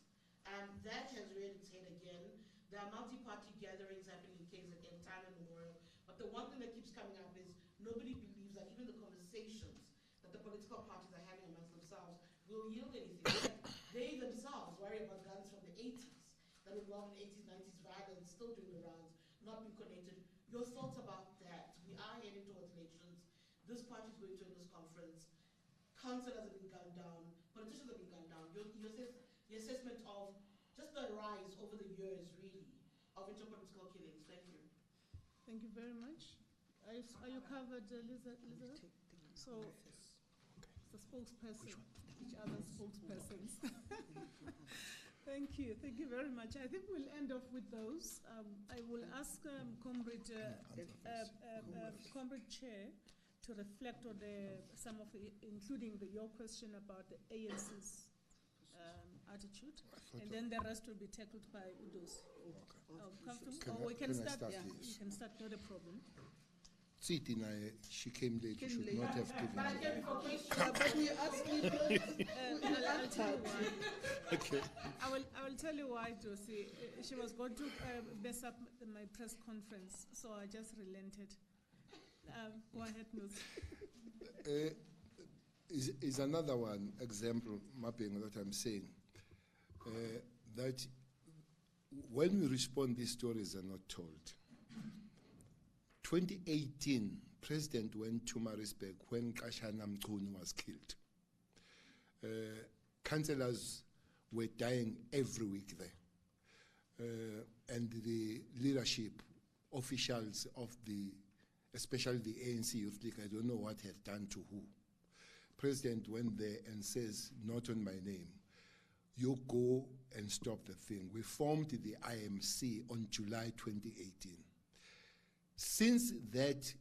that has reared its head again. There are multi-party gatherings happening in KZN time immemorial, but the one thing that keeps coming up is nobody believes that even the conversations that the political parties are having amongst themselves will yield anything. They themselves worry about guns from the 80s, that involved in 80s, 90s violence, still doing the rounds, not being connected. Your thoughts about that? We are heading towards elections. This party is going to this conference. Councillors have been gunned down. Politicians have been gunned down. Your assessment of just the rise over the years, really, of interpolitical killings. Thank you. Thank you very much. Are you covered, Liza? So, the spokesperson, each other's spokespersons. Thank you very much. I think we'll end off with those. I will ask Comrade Chair to reflect on some of the, including your question about the ANC's attitude, and then the rest will be tackled by Udos. We can start. Start, Yeah, yes. you can start. Not a problem. Tsiti naye, she came late. You should not have given But I her. came before question. But we asked you first. I'll tell you why. Okay. I will tell you why, Josie. She was going to mess up my press conference, so I just relented. Go ahead, Nus. Is another one example mapping that I'm saying that when we respond, these stories are not told. 2018, President went to Maritzburg when Kashana Mkhunu was killed. Councillors were dying every week there. And the leadership, officials of especially the ANC Youth League, I don't know what had done to who. President went there and says, not on my name. You go and stop the thing. We formed the IMC on July 2018. Since that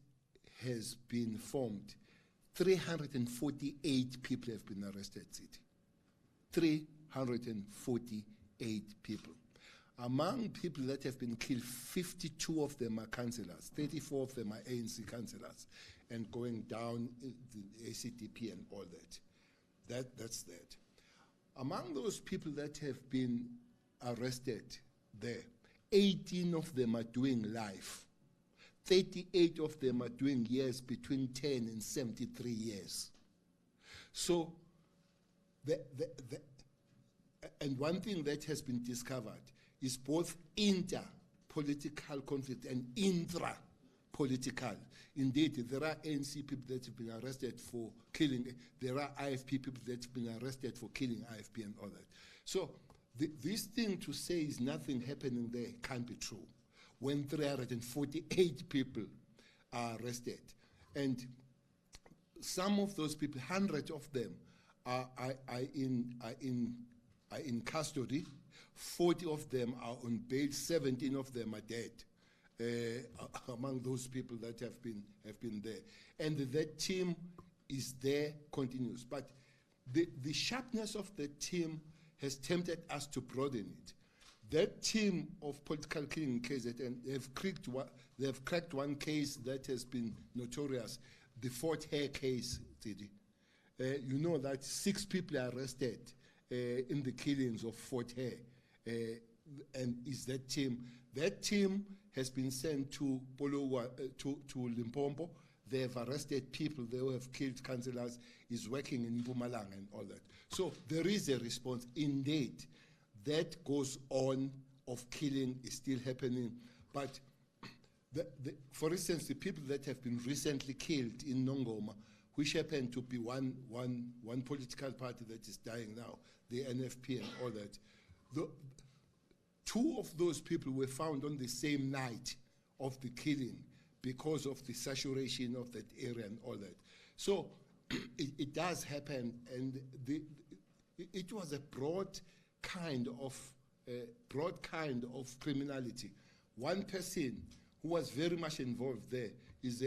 has been formed, 348 people have been arrested, City. 348 people. Among people that have been killed, 52 of them are councillors, 34 of them are ANC councillors, and going down the ACTP and all that. That's that. Among those people that have been arrested there, 18 of them are doing life. 38 of them are doing years between 10 and 73 years. So, and one thing that has been discovered is both inter-political conflict and intra-political. Indeed, there are ANC people that have been arrested for killing, there are IFP people that have been arrested for killing IFP and all that. So, this thing to say is nothing happening there can't be true. When 348 people are arrested, and some of those people, hundreds of them, are in custody. 40 of them are on bail. 17 of them are dead. Among those people that have been there, and that team is there, continues. But the sharpness of the team has tempted us to broaden it. That team of political killing cases, and they've cracked one case that has been notorious, the Fort Hare case, Tidi. You know that 6 people are arrested in the killings of Fort Hare, and is that team. That team has been sent to Limpopo. They have arrested people. They have killed councillors. Is working in Mpumalanga and all that. So there is a response. Indeed, that goes on of killing is still happening. But for instance, the people that have been recently killed in Nongoma, which happen to be one political party that is dying now, the NFP and all that, 2 of those people were found on the same night of the killing because of the saturation of that area and all that. So it does happen, and it was a broad kind of criminality. One person who was very much involved there is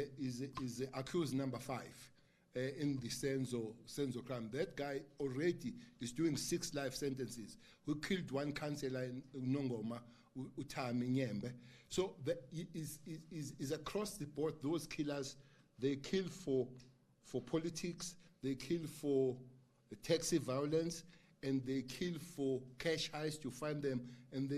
accused number 5 in the Senzo crime. That guy already is doing 6 life sentences. Who killed one councillor in Nongoma, Utami Nyembe. So is across the board. Those killers, they kill for politics, they kill for taxi violence, and they kill for cash highs to find them, and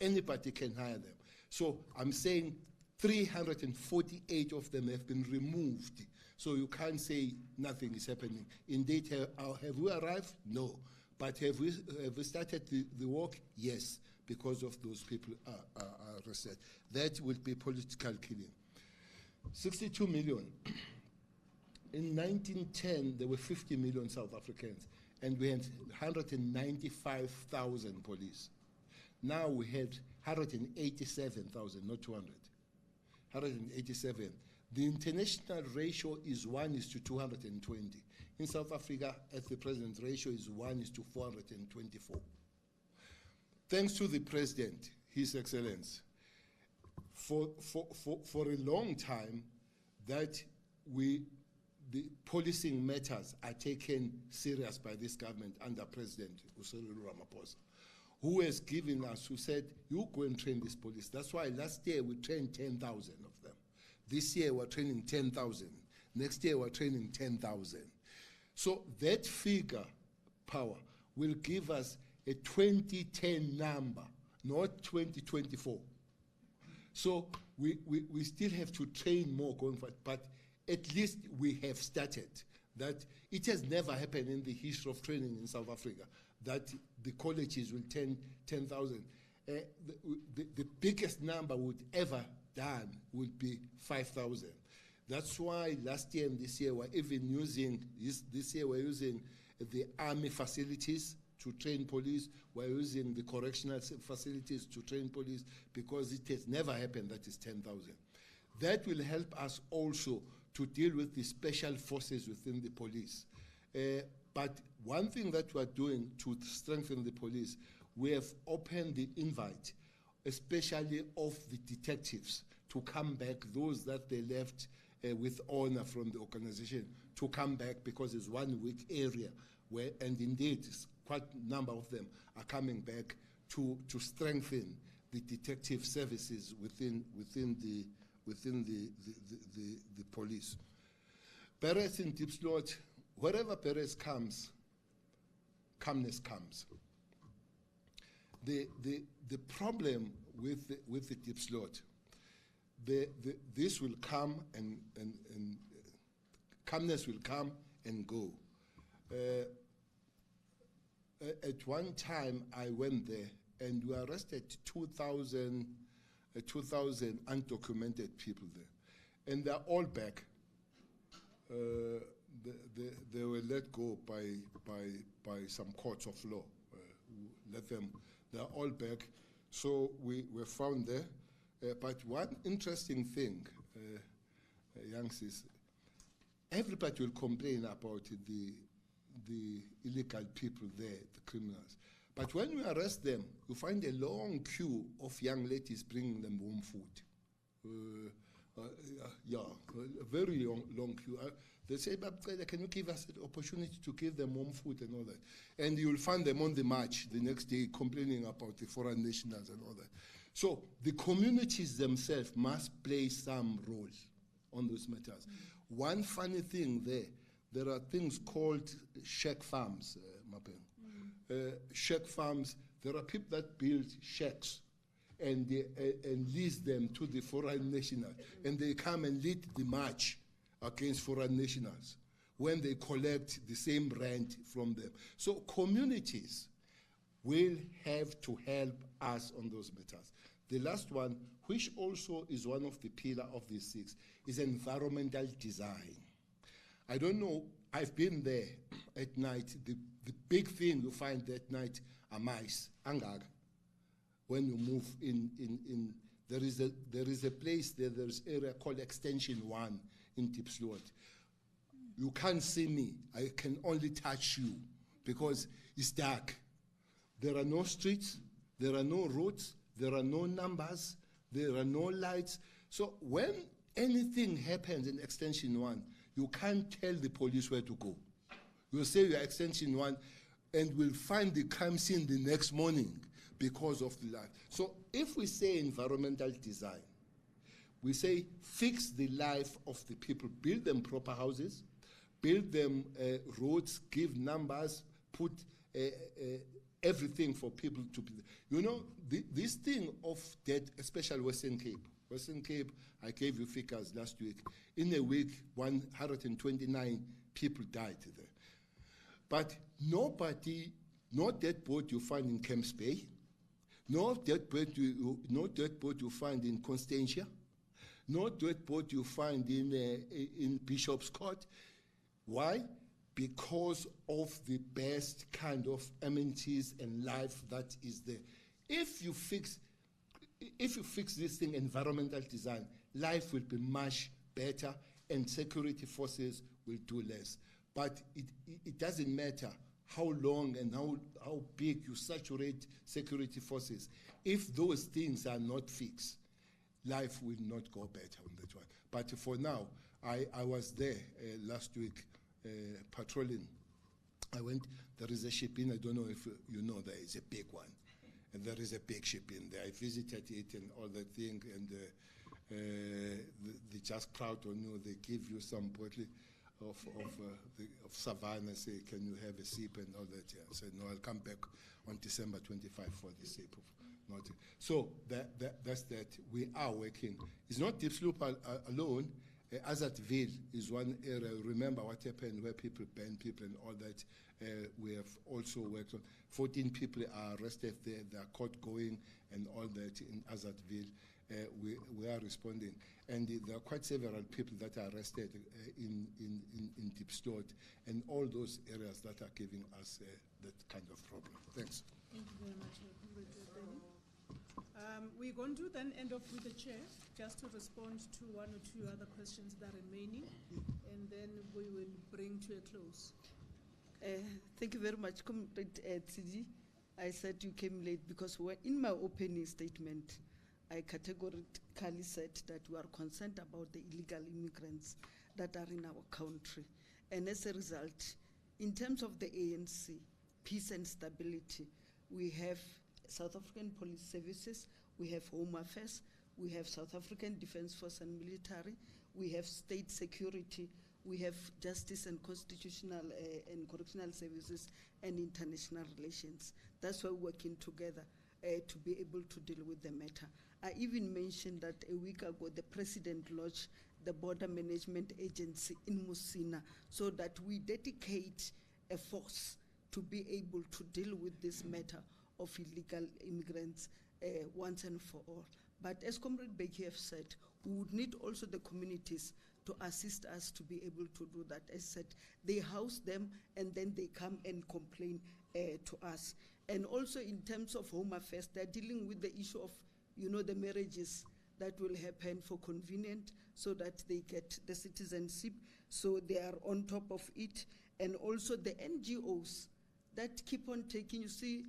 anybody can hire them. So I'm saying 348 of them have been removed. So you can't say nothing is happening. Indeed, have we arrived? No. But have we started the work? Yes, because of those people are arrested. That would be political killing. 62 million. In 1910, there were 50 million South Africans, and we had 195,000 police. Now we had 187,000, not 200. 187. The international ratio is 1:220. In South Africa, at the present, ratio is 1:424. Thanks to the President, His Excellency, for a long time, that the policing matters are taken serious by this government under President Cyril Ramaphosa, who has given us, who said, you go and train this police. That's why last year we trained 10,000 of them. This year we're training 10,000. Next year we're training 10,000. So that figure, power, will give us a 2010 number, not 2024. So we still have to train more going forward, but at least we have started. That it has never happened in the history of training in South Africa that the colleges will 10,000. The biggest number would ever done would be 5,000. That's why last year and this year we're even using, this year we're using the army facilities to train police, we're using the correctional facilities to train police, because it has never happened that is 10,000. That will help us also to deal with the special forces within the police. But one thing that we're doing to strengthen the police, we have opened the invite, especially of the detectives, to come back, those that they left with honor from the organization, to come back, because it's one weak area where, and indeed, quite a number of them are coming back to strengthen the detective services within the police. Perez in Diepsloot, wherever Perez comes, calmness comes. The problem with the Diepsloot, this will come and calmness will come and go. At one time I went there and we arrested 2,000 undocumented people there, and they're all back. They were let go by some courts of law. Let them. They're all back. So we were found there. But one interesting thing, Yanks, is everybody will complain about the illegal people there, the criminals. But when we arrest them, you find a long queue of young ladies bringing them home food. A very long queue. They say, can you give us an opportunity to give them home food and all that? And you'll find them on the march the next day complaining about the foreign nationals and all that. So the communities themselves must play some role on those matters. One funny thing there are things called shack farms, Mapen. Shack farms, there are people that build shacks and lease them to the foreign nationals, and they come and lead the march against foreign nationals when they collect the same rent from them. So communities will have to help us on those matters. The last one, which also is one of the pillars of these six, is environmental design. I don't know, I've been there at night. The big thing you find at night are mice, angaga. When you move in there is a place there, there's an area called Extension 1 in Diepsloot. You can't see me, I can only touch you because it's dark. There are no streets, there are no roads, there are no numbers, there are no lights. So when anything happens in Extension 1, you can't tell the police where to go. You'll say you're Extension 1 and we'll find the crime scene the next morning because of the light. So if we say environmental design, we say fix the life of the people, build them proper houses, build them roads, give numbers, put everything for people to be. You know, this thing of that, especially Western Cape, I gave you figures last week. In a week, 129 people died there. But nobody, no dead body you find in Camps Bay, no dead body you find in Constantia, no dead body you find in Bishop's Court. Why? Because of the best kind of amenities and life that is there. If you fix this thing, environmental design, life will be much better and security forces will do less. But it doesn't matter how long and how big you saturate security forces. If those things are not fixed, life will not go better on that one. But for now, I was there last week patrolling. I went, there is a ship in, I don't know if you know, there is a big one. And there is a big ship in there. I visited it and all that thing, and they just proud on you. They give you some bottle of Savannah, say, can you have a sip and all that. Yeah. I said, no, I'll come back on December 25 for the sip of nothing. So that's that. We are working. It's not Diepsloop alone. Azadville is one area. Remember what happened where people banned people and all that. We have also worked on 14 people are arrested there. They are caught going and all that in Azadville. We are responding. And there are quite several people that are arrested in Diepsloot and all those areas that are giving us that kind of problem. Thanks. Thank you very much, we're going to then end off with the chair, just to respond to one or two other questions that are remaining, and then we will bring to a close. Thank you very much, Comrade Tsidi. I said you came late because in my opening statement, I categorically said that we are concerned about the illegal immigrants that are in our country. And as a result, in terms of the ANC, peace and stability, we have South African Police Services, we have Home Affairs, we have South African Defence Force and Military, we have State Security, we have Justice and Constitutional and Correctional Services and International Relations. That's why we're working together to be able to deal with the matter. I even mentioned that a week ago the President launched the Border Management Agency in Musina so that we dedicate a force to be able to deal with this matter of illegal immigrants once and for all. But as Comrade Becky have said, we would need also the communities to assist us to be able to do that. As said, they house them and then they come and complain to us. And also in terms of Home Affairs, they're dealing with the issue of, the marriages that will happen for convenient so that they get the citizenship, so they are on top of it. And also the NGOs that keep on taking, you see,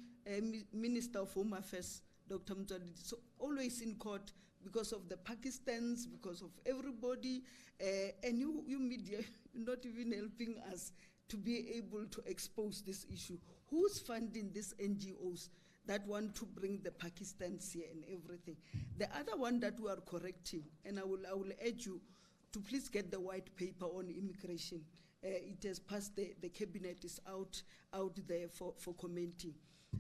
Minister of Home Affairs, Dr. Mutwadi, so always in court because of the Pakistans, because of everybody, and you media, you're not even helping us to be able to expose this issue. Who's funding these NGOs that want to bring the Pakistans here and everything? The other one that we are correcting, and I will urge you to please get the white paper on immigration. It has passed, the cabinet is out there for commenting.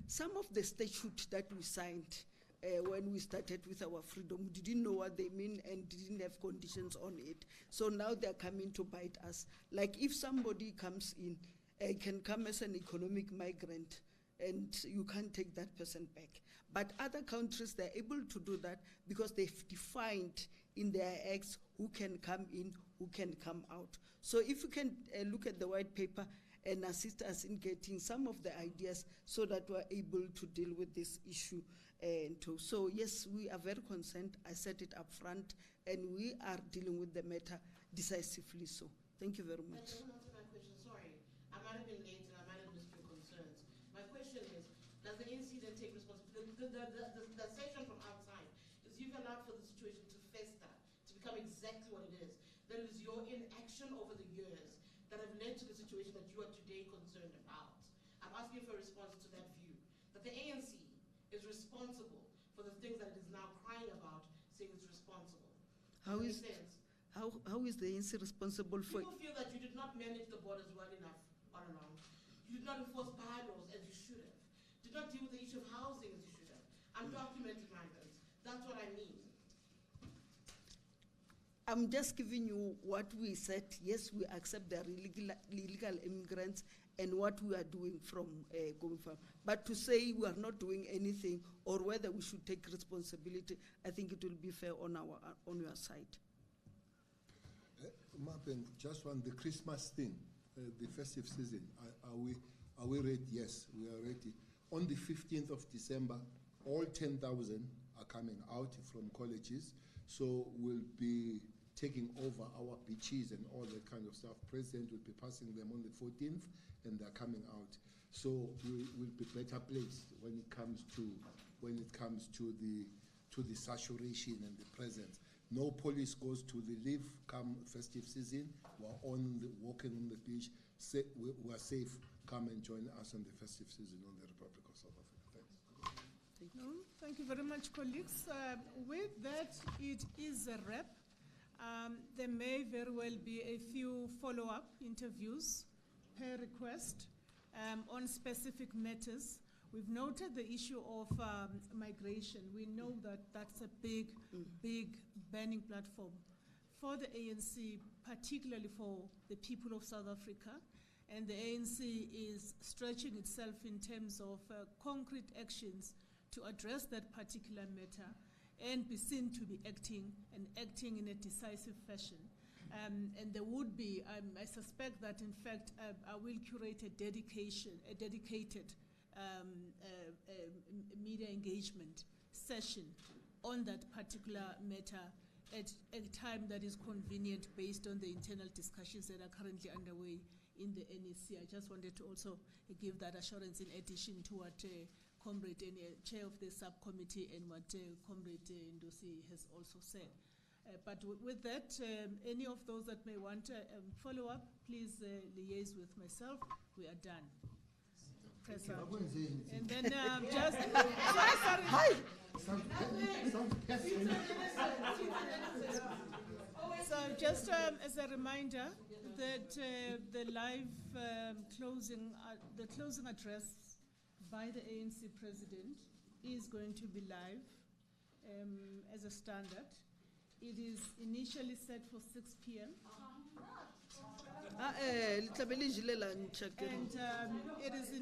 Some of the statutes that we signed when we started with our freedom, we didn't know what they mean and didn't have conditions on it. So now they're coming to bite us. Like if somebody comes in, can come as an economic migrant, and you can't take that person back. But other countries, they're able to do that because they've defined in their acts who can come in, who can come out. So if you can look at the white paper and assist us in getting some of the ideas so that we're able to deal with this issue. So yes, we are very concerned. I said it up front, and we are dealing with the matter decisively so. Thank you very much. That doesn't answer my question. Sorry, I might have been late and I might have missed your concerns. My question is, does the ANC then take responsibility? The session from outside is you've allowed for the situation to fester, to become exactly what it is. That is your inaction over the years that have led to the situation that you are today concerned about. I'm asking for a response to that view, that the ANC is responsible for the things that it is now crying about, saying it's responsible. How is the ANC responsible for? People feel that you did not manage the borders well enough all along. You did not enforce bylaws as you should have. Did not deal with the issue of housing as you should have. Undocumented migrants. That's what I mean. I'm just giving you what we said. Yes, we accept the illegal immigrants and what we are doing from going from. But to say we are not doing anything or whether we should take responsibility, I think it will be fair on your side. Marvin, just on the Christmas thing, the festive season, are we ready? Yes, we are ready. On the 15th of December, all 10,000 are coming out from colleges, so we'll be taking over our beaches and all that kind of stuff. President will be passing them on the 14th, and they're coming out. So we will be better placed when it comes to the saturation and the presence. No police goes to the leave come festive season. We're walking on the beach. We are safe. Come and join us on the festive season on the Republic of South Africa. Thanks. No, thank you very much, colleagues. With that, it is a wrap. There may very well be a few follow-up interviews per request on specific matters. We've noted the issue of migration. We know that that's a big burning platform for the ANC, particularly for the people of South Africa. And the ANC is stretching itself in terms of concrete actions to address that particular matter and be seen to be acting in a decisive fashion. And there would be, I suspect that in fact, I will curate a dedicated media engagement session on that particular matter at a time that is convenient based on the internal discussions that are currently underway in the NEC. I just wanted to also give that assurance in addition to what Comrade Chair of the subcommittee and what Comrade Ndosi has also said. But with that, any of those that may want follow up, please liaise with myself. We are done. And then just sorry. So just as a reminder that the live the closing address by the ANC president is going to be live as a standard. It is initially set for 6 p.m. And it is